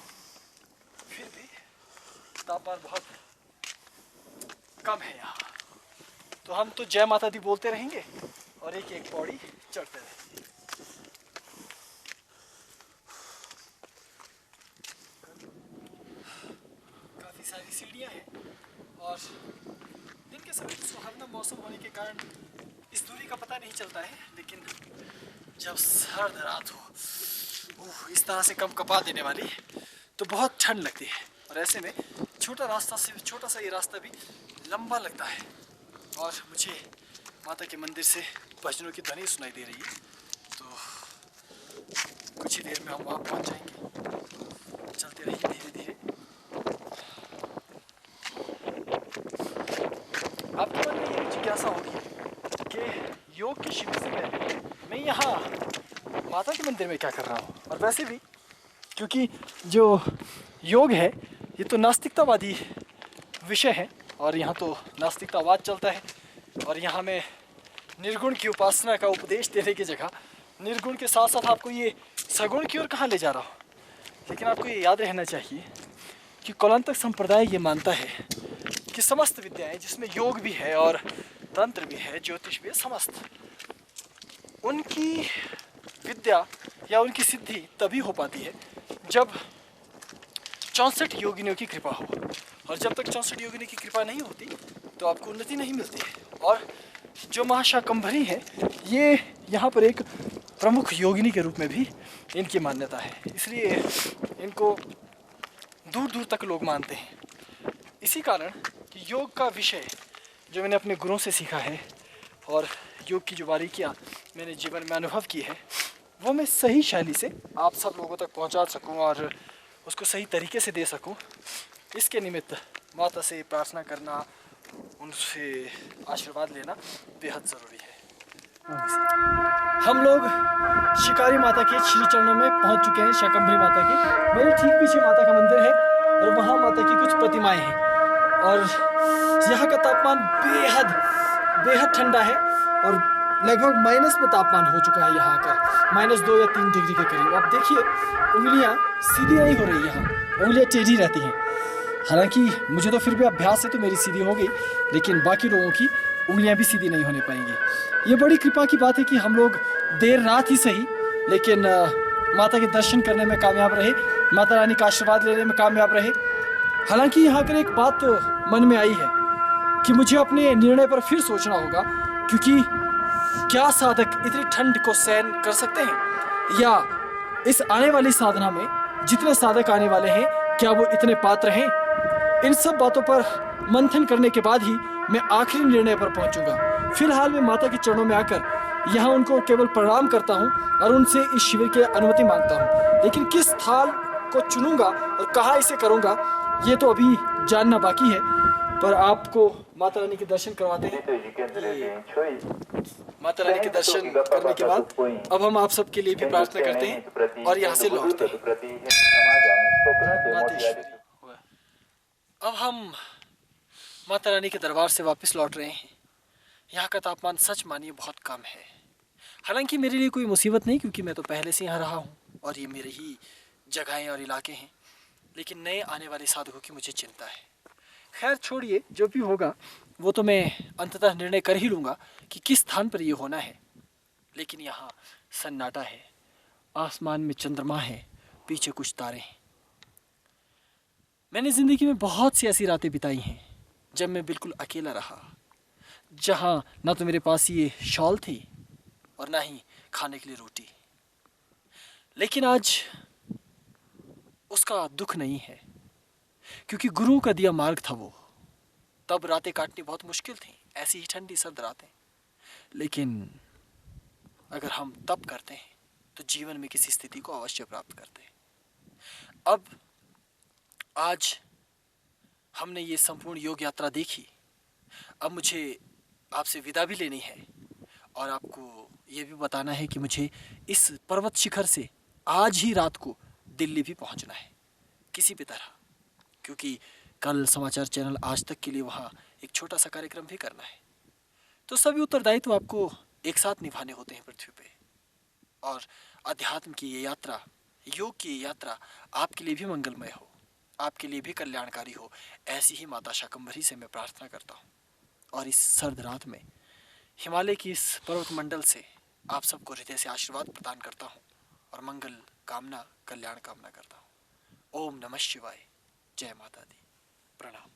फिर भी तापमान बहुत कम है यहाँ। तो हम तो जय माता दी बोलते रहेंगे और एक एक पौड़ी चढ़ते रहेंगे। काफ़ी सारी सीढ़ियाँ हैं और दिन के समय सुहावना मौसम होने के कारण इस दूरी का पता नहीं चलता है, लेकिन जब सर्द रात हो इस तरह से कपा देने वाली तो बहुत ठंड लगती है। और ऐसे में छोटा सा ये रास्ता भी लंबा लगता है और मुझे माता के मंदिर से भजनों की ध्वनि सुनाई दे रही है। तो कुछ ही देर में हम वहाँ पहुँच जाएंगे। चलते रहिए धीरे धीरे। आपके मन में ये जिज्ञासा होगी कि योग के शिविर से पहले मैं यहाँ माता के मंदिर में क्या कर रहा हूँ। और वैसे भी क्योंकि जो योग है ये तो नास्तिकतावादी विषय है और यहाँ तो नास्तिकतावाद चलता है और यहाँ मैं निर्गुण की उपासना का उपदेश देने की जगह निर्गुण के साथ साथ आपको ये सगुण की ओर कहाँ ले जा रहा हूँ। लेकिन आपको ये याद रहना चाहिए कि कौलांतक संप्रदाय ये मानता है कि समस्त विद्याएं, जिसमें योग भी है और तंत्र भी है, ज्योतिष भी है, समस्त उनकी विद्या या उनकी सिद्धि तभी हो पाती है जब 64 योगिनियों की कृपा हो। और जब तक 64 योगिनियों की कृपा नहीं होती तो आपको उन्नति नहीं मिलती है। और जो महाशाकंभरी है ये यहाँ पर एक प्रमुख योगिनी के रूप में भी इनकी मान्यता है, इसलिए इनको दूर दूर तक लोग मानते हैं। इसी कारण कि योग का विषय जो मैंने अपने गुरुओं से सीखा है और योग की जो बारीकियाँ मैंने जीवन में अनुभव की है वो मैं सही शैली से आप सब लोगों तक पहुंचा सकूं और उसको सही तरीके से दे सकूं, इसके निमित्त माता से प्रार्थना करना, उनसे आशीर्वाद लेना बेहद ज़रूरी है। हम लोग शिकारी माता के श्री चरणों में पहुंच चुके हैं, शाकंभरी माता के। मेरे ठीक पीछे माता का मंदिर है और वहाँ माता की कुछ प्रतिमाएं हैं और यहाँ का तापमान बेहद ठंडा है और लगभग माइनस में तापमान हो चुका है यहाँ का, -2 या 3 डिग्री के करीब। आप देखिए उंगलियाँ सीधी नहीं हो रही, यहाँ उंगलियाँ टेढ़ी रहती हैं। हालांकि मुझे तो फिर भी अभ्यास से तो मेरी सीधी हो गई, लेकिन बाकी लोगों की उंगलियाँ भी सीधी नहीं होने पाएंगी। ये बड़ी कृपा की बात है कि हम लोग देर रात ही सही लेकिन माता के दर्शन करने में कामयाब रहे, माता रानी का आशीर्वाद लेने में कामयाब रहे। हालांकि यहाँ कर एक बात मन में आई है कि मुझे अपने निर्णय पर फिर सोचना होगा, क्योंकि क्या साधक इतनी ठंड को सहन कर सकते हैं, या इस आने वाली साधना में जितने साधक आने वाले हैं क्या वो इतने पात्र हैं। इन सब बातों पर मंथन करने के बाद ही मैं आखिरी निर्णय पर पहुंचूंगा। फिलहाल मैं माता के चरणों में आकर यहाँ उनको केवल प्रणाम करता हूँ और उनसे इस शिविर की अनुमति मांगता हूँ, लेकिन किस स्थल को चुनूंगा और कहाँ इसे करूँगा ये तो अभी जानना बाकी है। पर आपको माता रानी के दर्शन करवाते हैं। माता रानी के दर्शन करने के बाद अब हम आप सबके लिए भी प्रार्थना करते हैं और यहाँ से लौटते हैं। अब हम माता रानी के दरबार से वापस लौट रहे हैं। यहाँ का तापमान सच मानिए बहुत कम है। हालांकि मेरे लिए कोई मुसीबत नहीं, क्योंकि मैं तो पहले से यहाँ रहा हूँ और ये मेरे ही जगहें और इलाके हैं, लेकिन नए आने वाले साधकों की मुझे चिंता है। खैर छोड़िए, जो भी होगा वो तो मैं अंततः निर्णय कर ही लूँगा कि किस स्थान पर ये होना है। लेकिन यहाँ सन्नाटा है, आसमान में चंद्रमा है, पीछे कुछ तारे हैं। मैंने ज़िंदगी में बहुत सी ऐसी रातें बिताई हैं जब मैं बिल्कुल अकेला रहा, जहाँ ना तो मेरे पास ये शॉल थी और ना ही खाने के लिए रोटी। लेकिन आज उसका दुख नहीं है, क्योंकि गुरु का दिया मार्ग था वो। तब रातें काटनी बहुत मुश्किल थी, ऐसी ही ठंडी सर्द रातें। लेकिन अगर हम तप करते हैं तो जीवन में किसी स्थिति को अवश्य प्राप्त करते हैं। अब आज हमने ये संपूर्ण योग यात्रा देखी। अब मुझे आपसे विदा भी लेनी है और आपको ये भी बताना है कि मुझे इस पर्वत शिखर से आज ही रात को दिल्ली भी पहुंचना है किसी भी तरह, क्योंकि कल समाचार चैनल आज तक के लिए वहाँ एक छोटा सा कार्यक्रम भी करना है। तो सभी उत्तरदायित्व आपको एक साथ निभाने होते हैं पृथ्वी पे। और अध्यात्म की ये यात्रा, योग की ये यात्रा आपके लिए भी मंगलमय हो, आपके लिए भी कल्याणकारी हो, ऐसी ही माता शाकंभरी से मैं प्रार्थना करता हूँ। और इस सर्द रात में हिमालय की इस पर्वत मंडल से आप सबको हृदय से आशीर्वाद प्रदान करता हूँ और मंगल कामना, कल्याण कामना करता हूँ। ओम नमः शिवाय। जय माता दी। प्रणाम।